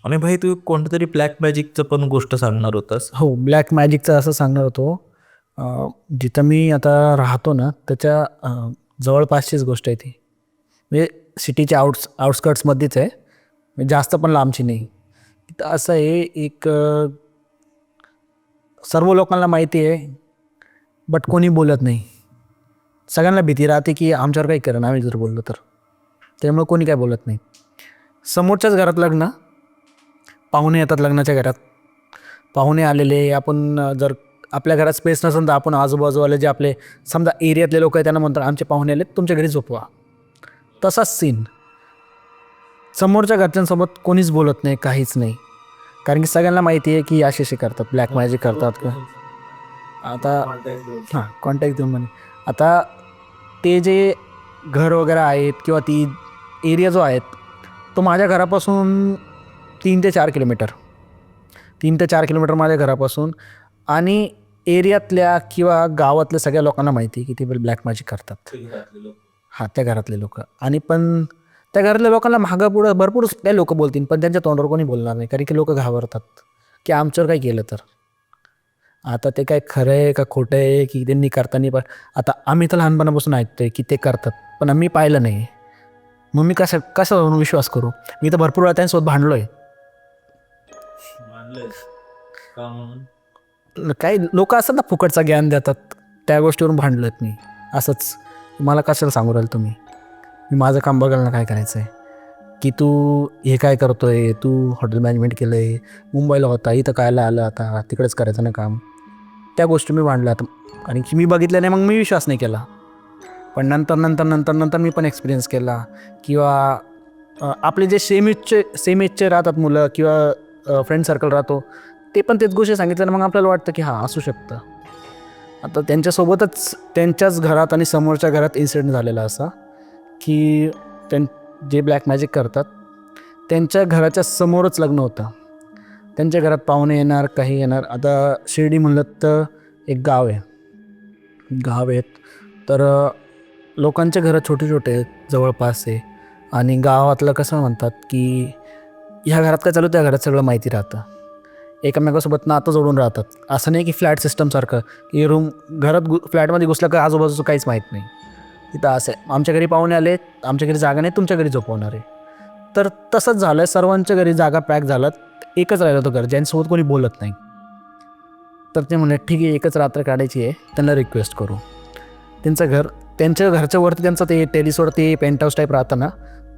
S3: आणि भाई तू कोणतं तरी ब्लॅक मॅजिकचं पण गोष्ट सांगणार होतास.
S1: हो, ब्लॅक मॅजिकचं असं सांगणार होतो. जिथं मी आता राहतो ना त्याच्या जवळपासचीच गोष्ट आहे ती. म्हणजे सिटीच्या आउटस्कर्ट्समध्येच आहे, म्हणजे जास्त पण लांबची नाही. तिथं असं आहे, एक सर्व लोकांना माहिती आहे बट कोणी बोलत नाही. सगळ्यांना भीती राहते की आमच्यावर काही करेन आम्ही जर बोललो तर, त्यामुळे कोणी काय बोलत नाही. समोरच्याच घरात लग्न, पाहुणे येतात लग्नाच्या घरात, पाहुणे आलेले, आपण जर आपल्या घरात स्पेस नसेल तर आपण आजूबाजूवाले जे आपले समजा एरियातले लोक आहेत त्यांना म्हणतात आमचे पाहुणे आले तुमच्या घरी झोपवा. तसाच सीन. समोरच्या घरच्यांसोबत कोणीच बोलत नाही, काहीच नाही, कारण की सगळ्यांना माहिती आहे की असे करतात, ब्लॅक मॅजिक करतात का. आता कॉन्टॅक्ट देऊन म्हणे, आता ते जे घर वगैरे आहेत किंवा ती एरिया जो आहेत तो माझ्या घरापासून 3 ते 4 किलोमीटर, 3 ते 4 किलोमीटर माझ्या घरापासून. आणि एरियातल्या किंवा गावातल्या सगळ्या लोकांना माहिती आहे की ते ब्लॅक मॅजिक करतात. त्या घरातले लोक. आणि पण त्या घरातल्या लोकांना मागं पुढं भरपूर काही लोक बोलतील, पण त्यांच्या तोंडावर कोणी बोलणार नाही, कारण की लोक घाबरतात की आमच्यावर काय केलं तर. आता ते काय खरं आहे का खोटं आहे की त्यांनी करताना, पण आता आम्ही तर लहानपणापासून ऐकतोय की ते करतात, पण आम्ही पाहिलं नाही. मग मी कसं विश्वास करू. मी तर भरपूर वेळा त्यांच्यासोबत भांडलो आहे. काही लोक असतात ना फुकटचं ज्ञान देतात, त्या गोष्टीवरून भांडलोत मी. असंच मला कशाला सांगू राहिल तुम्ही, मी माझं काम बघायला ना काय करायचं आहे, की तू हे काय करतो आहे, तू हॉटेल मॅनेजमेंट केलं आहे, मुंबईला होता, इथं कायला आलं आता, तिकडेच करायचं ना काम. त्या गोष्टी मी मांडल्या आता, कारण की मी बघितलं नाही, मग मी विश्वास नाही केला. पण नंतर मी पण एक्सपिरियन्स केला. किंवा आपले जे सेम एजचे राहतात मुलं किंवा फ्रेंड सर्कल राहतो, ते पण तेच गोष्टी सांगितल्या, मग आपल्याला वाटतं की हां असू शकतं. आता त्यांच्यासोबतच त्यांच्याच घरात आणि समोरच्या घरात इन्सिडेंट झालेला असा, की जे ब्लॅक मॅजिक करतात त्यांच्या घराच्या समोरच लग्न होतं. त्यांच्या घरात पाहुणे येणार, काही येणार. आता शिर्डी म्हणलं तर एक गाव आहेत, तर लोकांचे घरं छोटे छोटे आहेत, जवळपास आहे. आणि गावातलं कसं म्हणतात की ह्या घरात काय चालू, त्या घरात सगळं माहिती राहतं, एकमेकासोबत नातं जोडून राहतात. असं नाही की फ्लॅट सिस्टमसारखं की फ्लॅटमध्ये घुसलं का आजूबाजूचं काहीच माहीत नाही. तिथं असं आहे, आमच्या घरी पाहुणे आले, आमच्या घरी जागा नाही, तुमच्या घरी झोपवणार आहे. तर तसंच झालं, सर्वांच्या घरी जागा पॅक झालं, एकच राहिलं होतं घर, ज्यांच्यासोबत कोणी बोलत नाही. तर ते म्हणले ठीक आहे, एकच रात्र काढायची आहे, त्यांना रिक्वेस्ट करू. त्यांच्या घरच्या वरती त्यांचं ते टेरिसवर ते पेंट हाऊस टाईप राहतं ना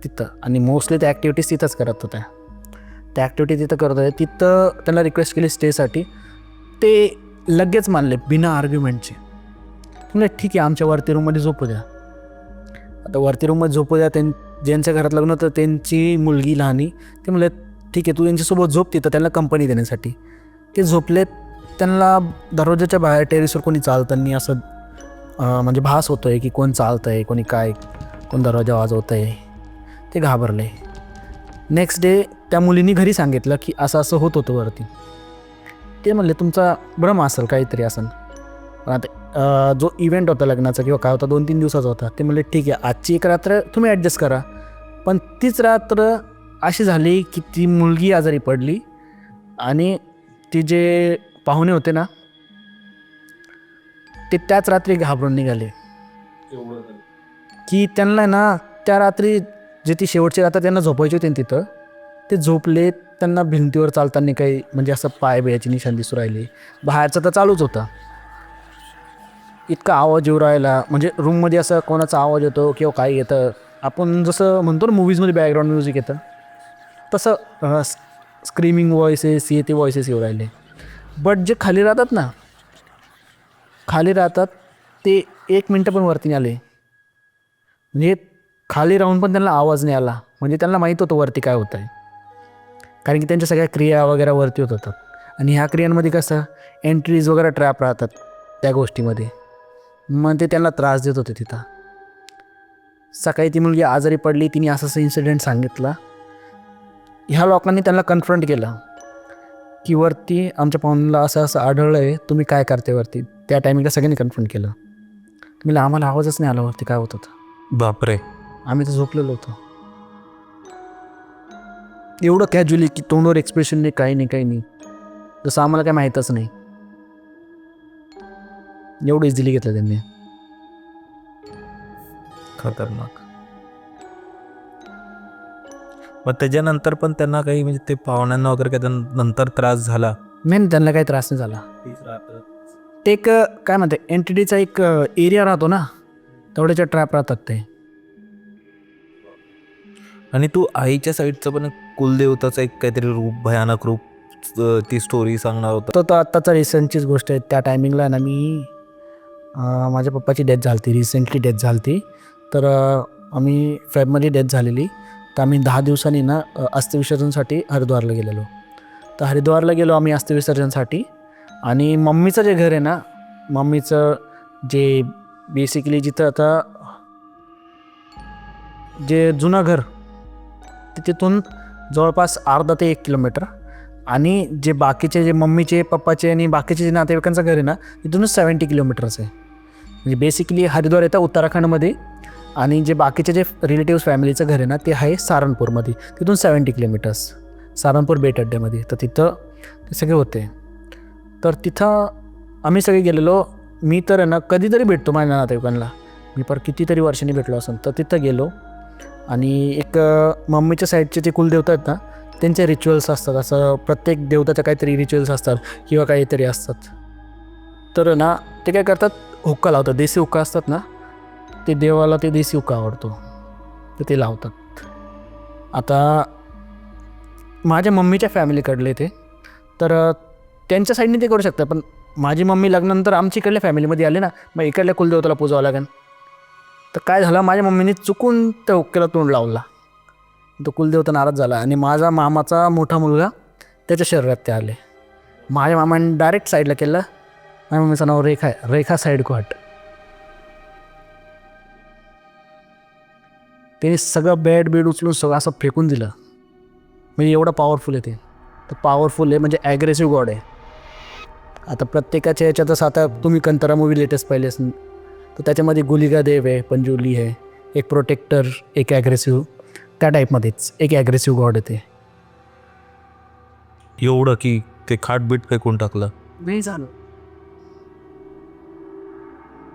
S1: तिथं, आणि मोस्टली त्या ॲक्टिव्हिटीज तिथंच करत होत्या. त्या ॲक्टिव्हिटी तिथं करत होते, तिथं त्यांना रिक्वेस्ट केली स्टेसाठी. ते लगेच मानले बिना आर्ग्युमेंटचे. म्हणजे ठीक आहे, आमच्या वरती रूममध्ये झोपू द्या. आता वरती रूममध्ये झोपू द्या, ज्यांच्या घरात लग्न होतं त्यांची मुलगी लहानी, ते म्हणले ठीक आहे, तू त्यांच्यासोबत झोप तिथं, त्यांना कंपनी देण्यासाठी. ते झोपलेत, त्यांना दरवाजाच्या बाहेर टेरिसवर कोणी चालताना असं म्हणजे भास होतो आहे की कोण चालतं आहे, कोणी काय, कोण दरवाजा वाजवतं आहे. ते घाबरले. नेक्स्ट डे त्या मुलींनी घरी सांगितलं की असं असं होत होतं वरती. ते म्हणले तुमचा भ्रम असेल, काहीतरी असेल. पण आता जो इव्हेंट होता लग्नाचा किंवा काय होता 2-3 दिवसाचा होता, ते म्हणले ठीक आहे, आजची एक रात्र तुम्ही ॲडजस्ट करा. पण तीच रात्र अशी झाली की ती मुलगी आजारी पडली आणि ती जे पाहुणे होते ना ते त्याच रात्री घाबरून निघाले. की त्यांना ना त्या रात्री जे ती शेवटची रात्र त्यांना झोपायची होती तिथं, ते झोपले. त्यांना भिंतीवर चालताना काही म्हणजे असं पाय बियाची निशाण दिसू राहिली. बाहेरचं तर चालूच होता, इतका आवाज येऊ राहिला, म्हणजे रूममध्ये असं कोणाचा आवाज येतो किंवा काय येतं, आपण जसं म्हणतो ना मूवीजमध्ये बॅकग्राऊंड म्युझिक येतं तसं स्क्रीमिंग व्हॉइसेस येते, व्हॉइसेस येऊ राहिले. बट जे खाली राहतात ते 1 मिनटं पण वरती नाही आले. म्हणजे खाली राहून पण त्यांना आवाज नाही आला, म्हणजे त्यांना माहीत होतं वरती काय होतं आहे, कारण की त्यांच्या सगळ्या क्रिया वगैरे वरती होत होतात. आणि ह्या क्रियांमध्ये कसं एंट्रीज वगैरे ट्रॅप राहतात त्या गोष्टीमध्ये, मग ते त्यांना त्रास देत होते तिथं. सकाळी ती मुलगी आजारी पडली, तिने असं इन्सिडेंट सांगितला. ह्या लोकांनी त्यांना कन्फ्रंट केलं की वरती आमच्या पाहुण्याला असं असं आढळलं आहे, तुम्ही काय करते वरती. त्या टायमिंगला सगळ्यांनी कन्फ्रंट केलं. मला आम्हाला आवाजच नाही आला वरती काय होत होतं.
S3: बापरे.
S1: आम्ही तर झोपलेलो होतो. एवढं कॅज्युअली की तोंडवर एक्सप्रेशन नाही, काही नाही, जसं आम्हाला काय माहीतच नाही. एवढं इझिली घेतलं त्यांनी.
S3: खतरनाक. मग त्याच्यानंतर पण त्यांना काही म्हणजे ते पाहुण्यांना वगैरे काय नंतर त्रास झाला?
S1: नाही, त्यांना काही त्रास नाही झाला. ते एक काय म्हणते एंटिटीचा एक एरिया राहतो ना, तेवढ्याच्या ट्रॅप राहतात ते.
S3: आणि तू आईच्या साईडचं पण कुलदेवताचं एक काहीतरी रूप, भयानक रूप, ती स्टोरी सांगणार होता.
S1: तो आत्ताचा रिसेंटचीच गोष्ट आहे. त्या टायमिंगला ना मी माझ्या पप्पाची डेथ झाली होती, रिसेंटली डेथ झाली होती. तर आम्ही फेबमध्ये डेथ झालेली, तर आम्ही 10 दिवसांनी ना अस्थिविसर्जनसाठी हरिद्वारला गेलेलो. तर हरिद्वारला गेलो आम्ही अस्थिविसर्जनसाठी. आणि मम्मीचं जे घर आहे ना, मम्मीचं जे बेसिकली जिथं आता जे जुनं घर, तिथून जवळपास अर्धा ते 1 किलोमीटर. आणि जे बाकीचे जे मम्मीचे, पप्पाचे आणि बाकीचे जे नातेवाईकांचं घर आहे ना, तिथूनच 70 किलोमीटर्स आहे. म्हणजे बेसिकली हरिद्वार येतं उत्तराखंडमध्ये, आणि जे बाकीचे जे रिलेटिव्स फॅमिलीचं घर आहे ना ते आहे सारनपूरमध्ये, तिथून 70 किलोमीटर्स, सारनपूर बेट अड्ड्यामध्ये. तर तिथं ते सगळे होते. तर तिथं आम्ही सगळे गेलेलो. मी तर आहे ना कधीतरी भेटतो माझ्या नातेवाईकांना, मी पर कितीतरी वर्षांनी भेटलो असेल. तर तिथं गेलो, आणि एक मम्मीच्या साईडचे जे कुलदेवता आहेत ना त्यांचे रिच्युअल्स असतात. असं प्रत्येक देवताच्या काहीतरी रिच्युअल्स असतात किंवा काहीतरी असतात. तर ना ते काय करतात, हुक्का लावतात, देसी हुक्का असतात ना ते देवाला ते देसी उका आवडतो तर ते लावतात. आता माझ्या मम्मीच्या फॅमिलीकडले ते तर त्यांच्या साईडने ते करू शकतात, पण माझी मम्मी लग्नानंतर आमच्या इकडल्या फॅमिलीमध्ये आले ना, मग इकडल्या कुलदेवताला पूजावं लागेल. तर काय झालं, माझ्या मम्मीने चुकून त्या हुक्क्याला तोंड लावला, तो कुलदेवता नाराज झाला आणि माझा मामाचा मोठा मुलगा त्याच्या शरीरात ते आले. माझ्या मामाने डायरेक्ट साईडला केलं. माझ्या मम्मीचं नाव रेखा आहे, रेखा साईड घाट. त्याने सगळं बेड उचलून सगळं असं फेकून दिलं. म्हणजे एवढं पॉवरफुल आहे ते. तर पॉवरफुल आहे म्हणजे ॲग्रेसिव्ह गॉड आहे. आता प्रत्येकाच्या याच्यातच आता तुम्ही कंतारा मूवी लेटेस्ट पाहिले असेल तर त्याच्यामध्ये गुलिका देव आहे, पंजुली आहे, एक प्रोटेक्टर, एक ॲग्रेसिव्ह, त्या टाईपमध्येच एक ॲग्रेसिव्ह गॉड आहे ते.
S3: एवढं की ते खाटबीट फेकून टाकलं.
S1: नाही झालं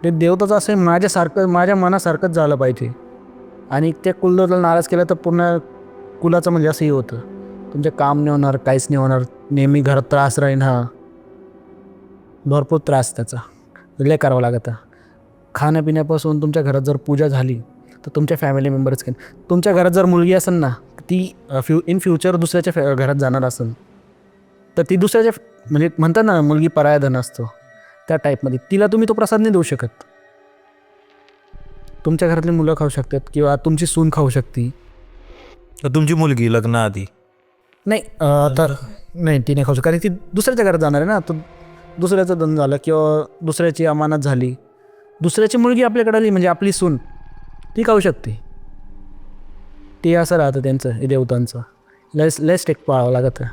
S1: ते देवताचं असं माझ्यासारखं, माझ्या मनासारखंच झालं पाहिजे. आणि त्या कुलदेवताला नाराज केलं तर पूर्ण कुलाचं म्हणजे असंही होतं, तुमचे काम नाही होणार, काहीच नाही होणार, नेहमी घरात त्रास राहीन. हा भरपूर त्रास त्याचा लय करावं लागतं. खाण्यापिण्यापासून तुमच्या घरात जर पूजा झाली तर तुमच्या फॅमिली मेंबर्स काय, तुमच्या घरात जर मुलगी असेल ना ती इन फ्युचर दुसऱ्याच्या घरात जाणार असेल तर ती दुसऱ्याच्या म्हणजे म्हणतात ना मुलगी पराया धन असतो त्या टाईपमध्ये, तिला तुम्ही तो प्रसाद नाही देऊ शकत. तुमच्या घरातली मुलं खाऊ शकतात किंवा तुमची सून खाऊ शकते.
S3: तर तुमची मुलगी लग्नाआधी
S1: नाही तर नाही ती नाही खाऊ शकत, कारण ती दुसऱ्याच्या घरात जाणार आहे ना. तर दुसऱ्याचं धन झालं किंवा दुसऱ्याची अमानत झाली, दुसऱ्याची मुलगी आपल्याकडे आली म्हणजे आपली सून ती खाऊ शकते. ते असं राहतं त्यांचं, हे देवतांचं लय स्ट्रिक्ट पाळावं लागतं.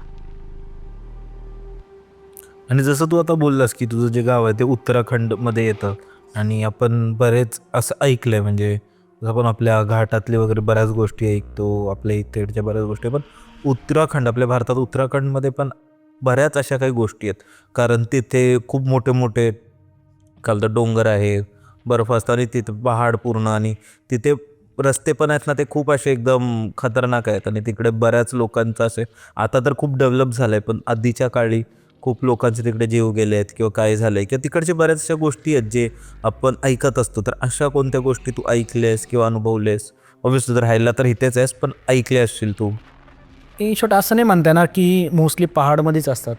S3: आणि जसं तू आता बोललास की तुझं जे गाव आहे ते उत्तराखंडमध्ये येतं आणि आपण बरेच असं ऐकलं आहे, म्हणजे आपण आपल्या घाटातले वगैरे बऱ्याच गोष्टी ऐकतो, आपल्या इकडच्या बऱ्याच गोष्टी, पण उत्तराखंड, आपल्या भारतात उत्तराखंडमध्ये पण बऱ्याच अशा काही गोष्टी आहेत. कारण तिथे खूप मोठे मोठे तर डोंगर आहे, बर्फ असतं आणि तिथे पहाड पूर्ण, आणि तिथे रस्ते पण आहेत ना ते खूप असे एकदम खतरनाक आहेत. आणि तिकडे बऱ्याच लोकांचं असे, आता तर खूप डेव्हलप झालं आहे, पण आधीच्या काळी खूप लोकांचे तिकडे जीव गेले आहेत किंवा काय झालं आहे, किंवा तिकडच्या बऱ्याच अशा गोष्टी आहेत जे आपण ऐकत असतो. तर अशा कोणत्या गोष्टी तू ऐकलेस किंवा अनुभवलेस? ऑब्व्हियसली तर राहायला तर इथेच आहेस, पण ऐकले असशील तू.
S1: इन शॉर्ट असं नाही म्हणता येणार की मोस्टली पहाडमध्येच असतात.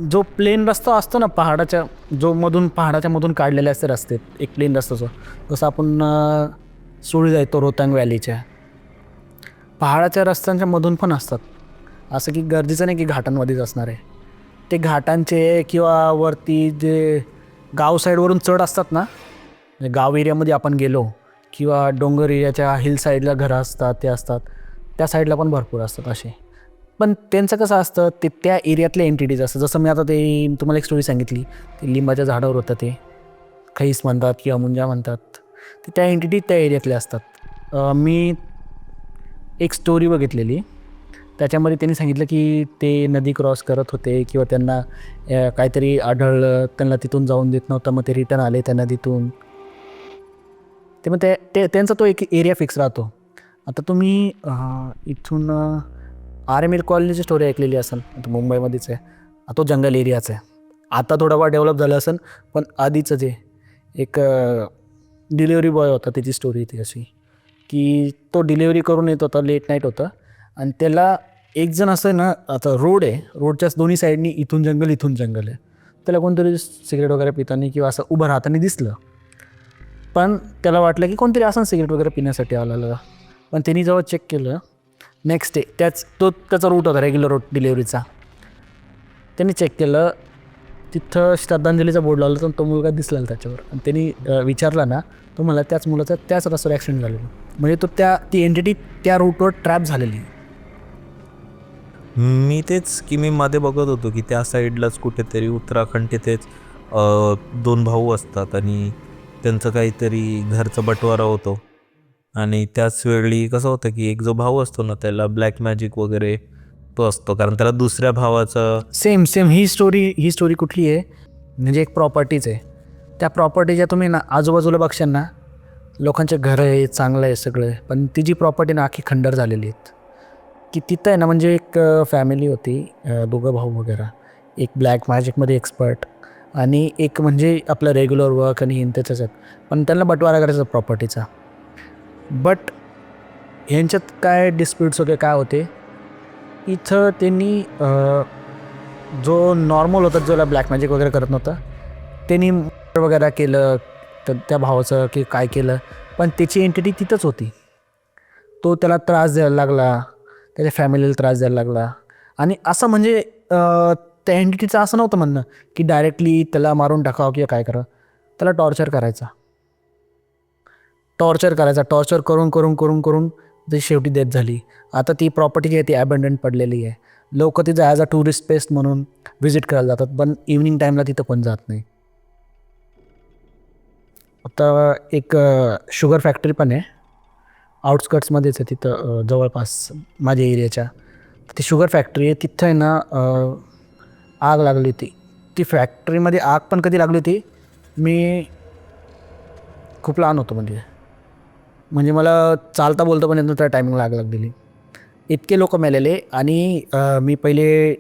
S1: जो प्लेन रस्ता असतो ना पहाडाच्या, जो पहाडाच्या मधून काढलेले असते रस्ते, एक प्लेन रस्ता जो, जसं आपण सुळी जायतो रोहतांग व्हॅलीच्या, पहाडाच्या रस्त्यांच्या मधून पण असतात. असं की गरजेचं नाही की घाटांमध्येच असणार आहे. ते घाटांचे किंवा वरती जे गाव साईडवरून चढ असतात ना, गाव एरियामध्ये आपण गेलो किंवा डोंगर एरियाच्या हिल साईडला घरं असतात ते असतात, त्या साईडला पण भरपूर असतात असे. पण त्यांचं कसं असतं ते त्या एरियातले एंटिटीज असतात. जसं मी आता ते तुम्हाला एक स्टोरी सांगितली, ते लिंबाच्या झाडावर होतं, ते खैस म्हणतात किंवा मुंजा म्हणतात, ते त्या एंटिटी त्या एरियातले असतात. मी एक स्टोरी बघितलेली, त्याच्यामध्ये त्यांनी सांगितलं की ते नदी क्रॉस करत होते किंवा त्यांना काहीतरी आढळलं, त्यांना तिथून जाऊन देत नव्हतं, मग ते रिटर्न आले त्या नदीतून. ते मग त्यांचा तो एक एरिया फिक्स राहतो. आता तुम्ही इथून RML कॉलनीची स्टोरी ऐकलेली असेल, आता मुंबईमध्येच आहे, तो जंगल एरियाच आहे. आता थोडाफार डेव्हलप झालं असेल, पण आधीचं जे एक डिलेवरी बॉय होता त्याची स्टोरी ती अशी की तो डिलेवरी करून येत होता, लेट नाईट होतं, आणि त्याला एक जण असं ना, आता रोड आहे, रोडच्याच दोन्ही साईडनी इथून जंगल आहे, त्याला कोणतरी सिगरेट वगैरे पितानी किंवा असं उभं राहताना दिसलं. पण त्याला वाटलं की कोणतरी असं सिगरेट वगैरे पिण्यासाठी आलेलं. पण त्यांनी जेव्हा चेक केलं नेक्स्ट डे, त्याचा रूट होता रेग्युलर रूट डिलेवरीचा, त्यांनी चेक केलं तिथं श्रद्धांजलीचा बोर्ड लावला, तर तो मुलगा दिसला त्याच्यावर. आणि त्यांनी विचारला ना, तो मला त्याच मुलाचा त्याच रस्त्यावर ॲक्सिडेंट झालेला. म्हणजे तो ती एंटिटी त्या रूटवर ट्रॅप झालेली.
S3: मी तेच की मी मध्ये बघत होतो की त्या साईडलाच कुठेतरी उत्तराखंड, तिथेच 2 भाऊ असतात आणि त्यांचं काहीतरी घरचा बटवारा होतो. आणि त्याच वेळी कसं होतं की एक जो भाऊ असतो ना त्याला ब्लॅक मॅजिक वगैरे तो असतो, कारण त्याला दुसऱ्या भावाचं
S1: सेम ही स्टोरी कुठली आहे, म्हणजे एक प्रॉपर्टीज आहे. त्या प्रॉपर्टीच्या तुम्ही ना आजूबाजूला बघशाल ना, लोकांचे घरं आहे, चांगलं आहे सगळं, पण ती जी प्रॉपर्टी ना आखी खंडर झालेली आहेत. की तिथं आहे ना, म्हणजे एक फॅमिली होती, 2 भाऊ वगैरे, एक ब्लॅक मॅजिकमध्ये एक्सपर्ट आणि एक म्हणजे आपलं रेग्युलर वर्क आणि त्याच्याच पण त्यांना बंटवारा करायचा प्रॉपर्टीचा. बट ह्यांच्यात काय डिस्प्यूट्स वगैरे काय होते, इथं त्यांनी जो नॉर्मल होता, जो ब्लॅक मॅजिक वगैरे करत नव्हता, त्यांनी वगैरे केलं तर त्या भावाचं की काय केलं, पण त्याची एंटिटी तिथंच होती. तो त्याला त्रास द्यायला लागला, त्याच्या फॅमिलीला त्रास द्यायला लागला. आणि असं म्हणजे त्या एंटिटीचं असं नव्हतं म्हणणं की डायरेक्टली त्याला मारून टाकावं किंवा काय करावं. त्याला टॉर्चर करायचा, टॉर्चर करून करून करून करून ती शेवटी डेथ झाली. आता ती प्रॉपर्टी जी आहे ती ॲबंडन पडलेली आहे. लोक तिथं ॲज अ टुरिस्ट प्लेस म्हणून व्हिजिट करायला जातात, पण इव्हनिंग टाईमला तिथं कोण जात नाही. आता एक शुगर फॅक्टरी पण आहे आउटस्कट्समध्येच आहे तिथं, जवळपास माझ्या एरियाच्या. ती शुगर फॅक्टरी आहे, तिथं आहे ना आग लागली होती. ती फॅक्टरीमध्ये आग पण कधी लागली होती, मी खूप लहान होतो. म्हणजे मला चालता बोलता पण येत त्या टायमिंगला आग लागलेली. इतके लोक मेलेले. आणि मी पहिले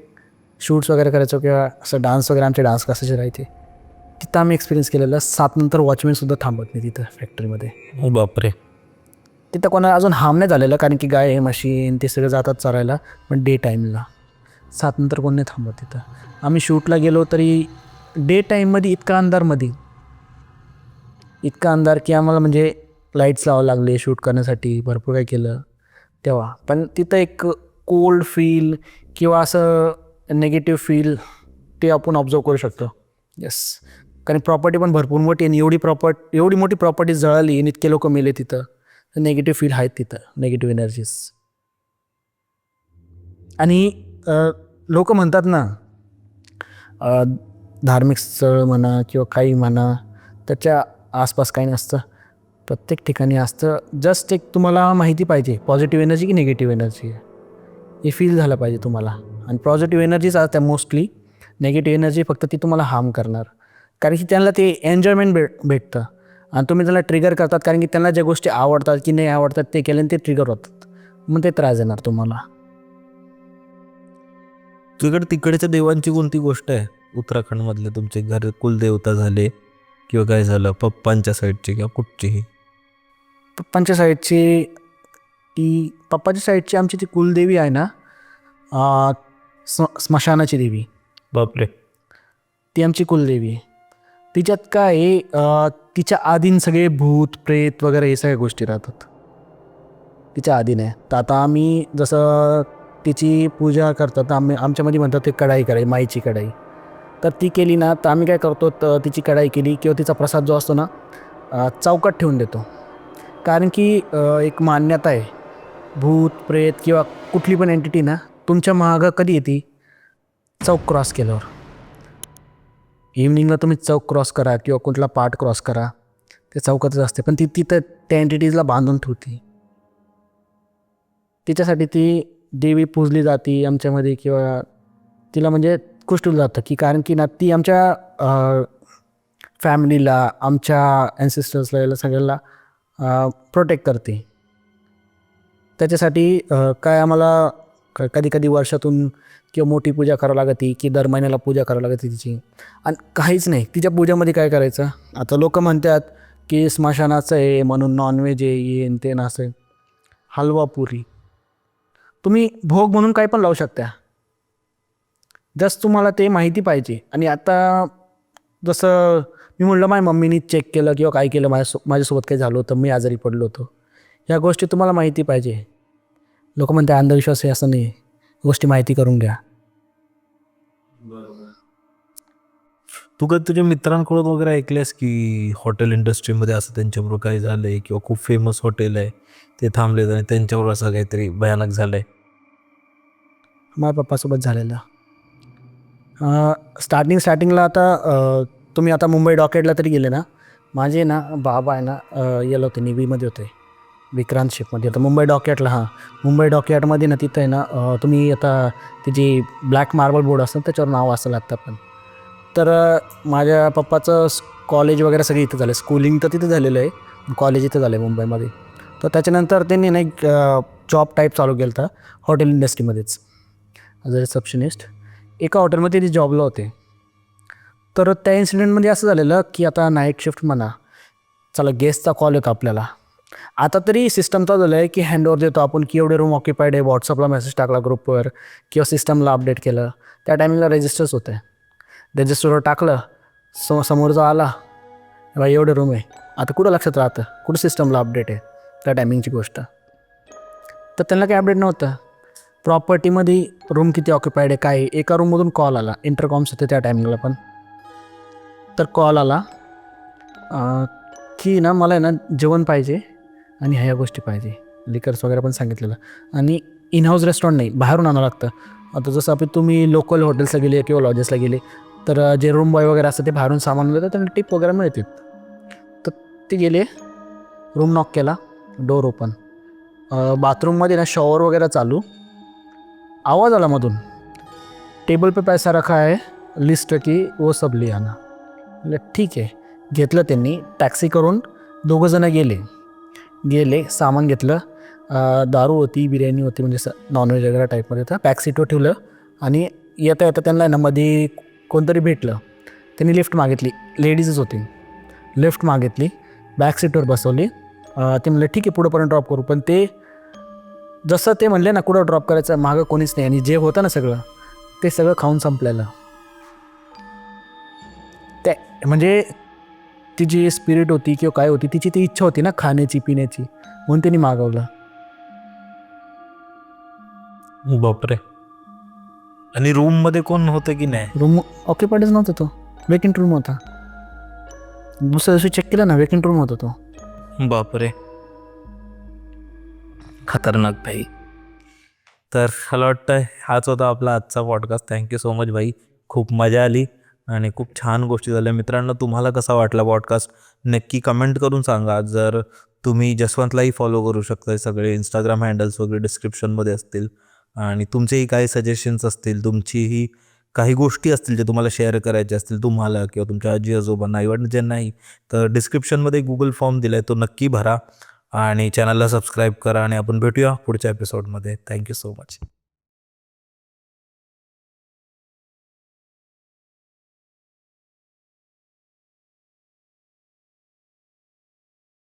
S1: शूट्स वगैरे करायचो किंवा असं डान्स वगैरे, आमचे डान्स क्लासेस राहायचे, तिथं आम्ही एक्सपिरियन्स केलेलं. 7 नंतर वॉचमॅनसुद्धा थांबत नाही तिथं फॅक्टरीमध्ये.
S3: हो बापरे.
S1: तिथं कोणाला अजून हार्म नाही झालेलं, कारण की गाय मशीन ते सगळं जातात चरायला. पण डे टाईमला 7 नंतर कोण नाही थांबत तिथं. आम्ही शूटला गेलो तरी डे टाईममध्ये इतका अंधार की आम्हाला म्हणजे लाईट्स लावावं लागले शूट करण्यासाठी, भरपूर काय केलं तेव्हा. पण तिथं एक कोल्ड फील किंवा असं नेगेटिव्ह फील ते आपण ऑब्झर्व करू शकतो. येस, कारण प्रॉपर्टी पण भरपूर मोठी आणि एवढी मोठी प्रॉपर्टी जळाली आणि इतके लोक मेले तिथं. नेगेटिव्ह फील आहेत तिथं, नेगेटिव्ह एनर्जीज. आणि लोक म्हणतात ना, धार्मिक स्थळ म्हणा किंवा काही म्हणा, त्याच्या आसपास काही नसतं, प्रत्येक ठिकाणी असतं. जस्ट एक तुम्हाला माहिती पाहिजे पॉझिटिव्ह एनर्जी की निगेटिव्ह एनर्जी आहे, हे फील झालं पाहिजे तुम्हाला. आणि पॉझिटिव्ह एनर्जीच असतात मोस्टली, नेगेटिव्ह एनर्जी फक्त ती तुम्हाला हार्म करणार. कारण की त्यांना ते एन्जॉयमेंट भेटतं आणि तुम्ही त्याला ट्रिगर करतात, कारण की त्यांना ज्या गोष्टी आवडतात की नाही आवडतात ते केल्याने ते ट्रिगर होतात, मग ते त्रास देणार तुम्हाला.
S3: तुझ्याकडे तिकडच्या देवांची कोणती गोष्ट आहे उत्तराखंडमधले? तुमचे घर कुलदेवता झाले किंवा काय झालं, पप्पांच्या साईडची किंवा कुठचीही?
S1: पप्पांच्या साईडची आमची ती कुलदेवी आहे ना, स्मशानाची देवी.
S3: बापरे.
S1: ती आमची कुलदेवी आहे. तिच्यात काय आहे, तिच्या आधीन सगळे भूत प्रेत वगैरे हे सगळ्या गोष्टी राहतात तिच्या आधीन आहे. तर आता आम्ही जसं तिची पूजा करतात, आमच्यामध्ये म्हणतात ते कढाई, माईची कढाई. तर ती केली ना, तर आम्ही काय करतो, तर तिची कढाई केली किंवा तिचा प्रसाद जो असतो ना, चौकात ठेवून देतो. कारण की एक मान्यता आहे, भूत प्रेत किंवा कुठली पण एंटिटी ना तुमच्या मागं कधी येते, चौक क्रॉस केल्यावर. इव्हनिंगला तुम्ही चौक क्रॉस करा किंवा कुठला पार्ट क्रॉस करा, ते चौकातच असते. पण ती तिथं त्या एंटिटीजला बांधून ठेवते. तिच्यासाठी ती देवी पूजली जाते आमच्यामध्ये, किंवा तिला म्हणजे कुष्टलं जातं की, कारण की ना ती आमच्या फॅमिलीला, आमच्या ॲन्सेस्टर्सला, याला सगळ्याला प्रोटेक्ट करते. त्याच्यासाठी काय आम्हाला कधी वर्षातून किंवा मोठी पूजा करावं लागते की दर महिन्याला पूजा करावं लागते तिची. आणि काहीच नाही तिच्या पूजामध्ये काय करायचं. आता लोक म्हणतात की स्मशानाचं आहे म्हणून नॉनव्हेज आहे, येन ते नसं, हलवा पुरी तुम्ही भोग म्हणून काही पण लावू शकता, जस्ट तुम्हाला ते माहिती पाहिजे. आणि आता जसं मी म्हटलं, माझ्या मम्मीनी चेक केलं किंवा काय केलं, माझ्यासोबत काही झालं होतं, मी आजारी पडलो होतो, ह्या गोष्टी तुम्हाला माहिती पाहिजे. लोक म्हणते अंधविश्वास आहे, असं नाही, गोष्टी माहिती करून घ्या.
S3: तू कधी तुझ्या मित्रांकडून वगैरे ऐकलेस की हॉटेल इंडस्ट्रीमध्ये असं त्यांच्याबरोबर काही झालं आहे, किंवा खूप फेमस हॉटेल आहे ते थांबले आणि त्यांच्याबरोबर असं काहीतरी भयानक झालं आहे?
S1: माझ्या पप्पासोबत झालेलं. स्टार्टिंगला आता तुम्ही आता मुंबई डॉकेटला तरी गेले ना, माझे ना बाबा आहे ना, गेलं होते नेव्हीमध्ये होते, विक्रांत शिपमध्ये होतं मुंबई डॉकयार्डला. मुंबई डॉकयार्डमध्ये ना तिथं आहे ना, तुम्ही आता तिची ब्लॅक मार्बल बोर्ड असतं त्याच्यावर नाव असं लागतं. पण तर माझ्या पप्पाचं कॉलेज वगैरे सगळं इथं झालं, स्कूलिंग तर तिथं झालेलं आहे, कॉलेज इथं झालं आहे मुंबईमध्ये. तर त्याच्यानंतर त्यांनी ना एक जॉब टाईप चालू केला होता हॉटेल इंडस्ट्रीमध्येच ॲज अ रिसेप्शनिस्ट. एका हॉटेलमध्ये ते जॉबला होते. तर त्या इन्सिडेंटमध्ये असं झालेलं की आता नाईट शिफ्ट म्हणा, चला गेस्टचा कॉल येतो आपल्याला. आता तरी सिस्टम तर झालं आहे की हँडओव्हर देतो आपण की एवढे रूम ऑक्युपाईड आहे, व्हॉट्सअपला मेसेज टाकला ग्रुपवर किंवा सिस्टमला अपडेट केलं, त्या टायमिंगला रजिस्टर्स होते. रजिस्टरवर टाकलं, समोरचा आला, बाई एवढे रूम आहे. आता कुठं लक्षात राहतं, कुठं सिस्टमला अपडेट आहे त्या टायमिंगची गोष्ट. तर त्यांना काही अपडेट नव्हतं. प्रॉपर्टीमध्ये रूम किती ऑक्युपाईड आहे काय आहे. एका रूममधून कॉल आला, इंटरकॉम्स होते त्या टायमिंगला पण. तर कॉल आला की ना मला आहे ना जेवण पाहिजे आणि ह्या गोष्टी पाहिजे, लिकर्स वगैरे पण सांगितलेलं. आणि इन हाऊस रेस्टॉरंट नाही, बाहेरून आणावं लागतं. आता जसं आपण तुम्ही लोकल हॉटेल्सला गेले किंवा लॉजेसला गेले तर जे रूम बॉय वगैरे असतं ते बाहेरून सामान देतात, त्यांना टिप वगैरे मिळते. तर ते गेले, रूम नॉक केला, डोर ओपन, बाथरूममध्ये ना शॉवर वगैरे चालू, आवाज आला मधून, टेबल पे पैसा रखा है, लिस्ट की वो सब ले आना. म्हटलं ठीक आहे. घेतलं त्यांनी, टॅक्सी करून दोघंजणं गेले, सामान घेतलं, दारू होती, बिर्याणी होती, म्हणजे नॉनव्हेज वगैरे टाईपमध्ये. तर बॅक सीटवर ठेवलं आणि येता येता त्यांना ना मध्ये कोणतरी भेटलं. त्यांनी लिफ्ट मागितली, लेडीजच होती. लिफ्ट मागितली, बॅक सीटवर बसवली. ते म्हणले ठीक आहे पुढंपर्यंत ड्रॉप करू. पण ते जसं ते म्हणले ना कुठं ड्रॉप करायचं, मागं कोणीच नाही. आणि जे होतं ना सगळं ते सगळं खाऊन संपलेलं. ते म्हणजे ती जी स्पिरिट होती किंवा काय होती, तिची ती इच्छा होती ना खाण्याची पिण्याची, म्हणून त्यांनी मागवलं.
S3: बापरे. आणि रूममध्ये कोण होतं की नाही?
S1: रूम ऑक्युपाईडच नव्हता तो, वेकेंट रूम होता. दुसऱ्या दिवशी चेक केलं ना, वेकेंट रूम होता तो.
S3: बापरे.
S2: खतरनाक भाई.
S3: तर मला वाटतं हाच होता आपला आजचा पॉडकास्ट. थँक्यू सो मच भाई, खूप मजा आली आणि खूप छान गोष्टी झाल्या. मित्रांनो, तुम्हाला कसा वाटला पॉडकास्ट नक्की कमेंट करून सांगा. जर तुम्ही जसवंतलाही फॉलो करू शकता, सगळे इंस्टाग्राम हँडल्स वगैरे डिस्क्रिप्शनमध्ये असतील. आणि तुमचेही काही सजेशन्स असतील, तुमचीही काही गोष्टी असतील जे तुम्हाला शेअर करायचे असतील तुम्हाला किंवा तुमच्या आजी आजोबांना, इव्हन ज्यांनाही, तर डिस्क्रिप्शनमध्ये गुगल फॉर्म दिला आहे, तो नक्की भरा आणि चॅनलला सबस्क्राईब करा. आणि आपण भेटूया पुढच्या एपिसोडमध्ये. Thank you so much.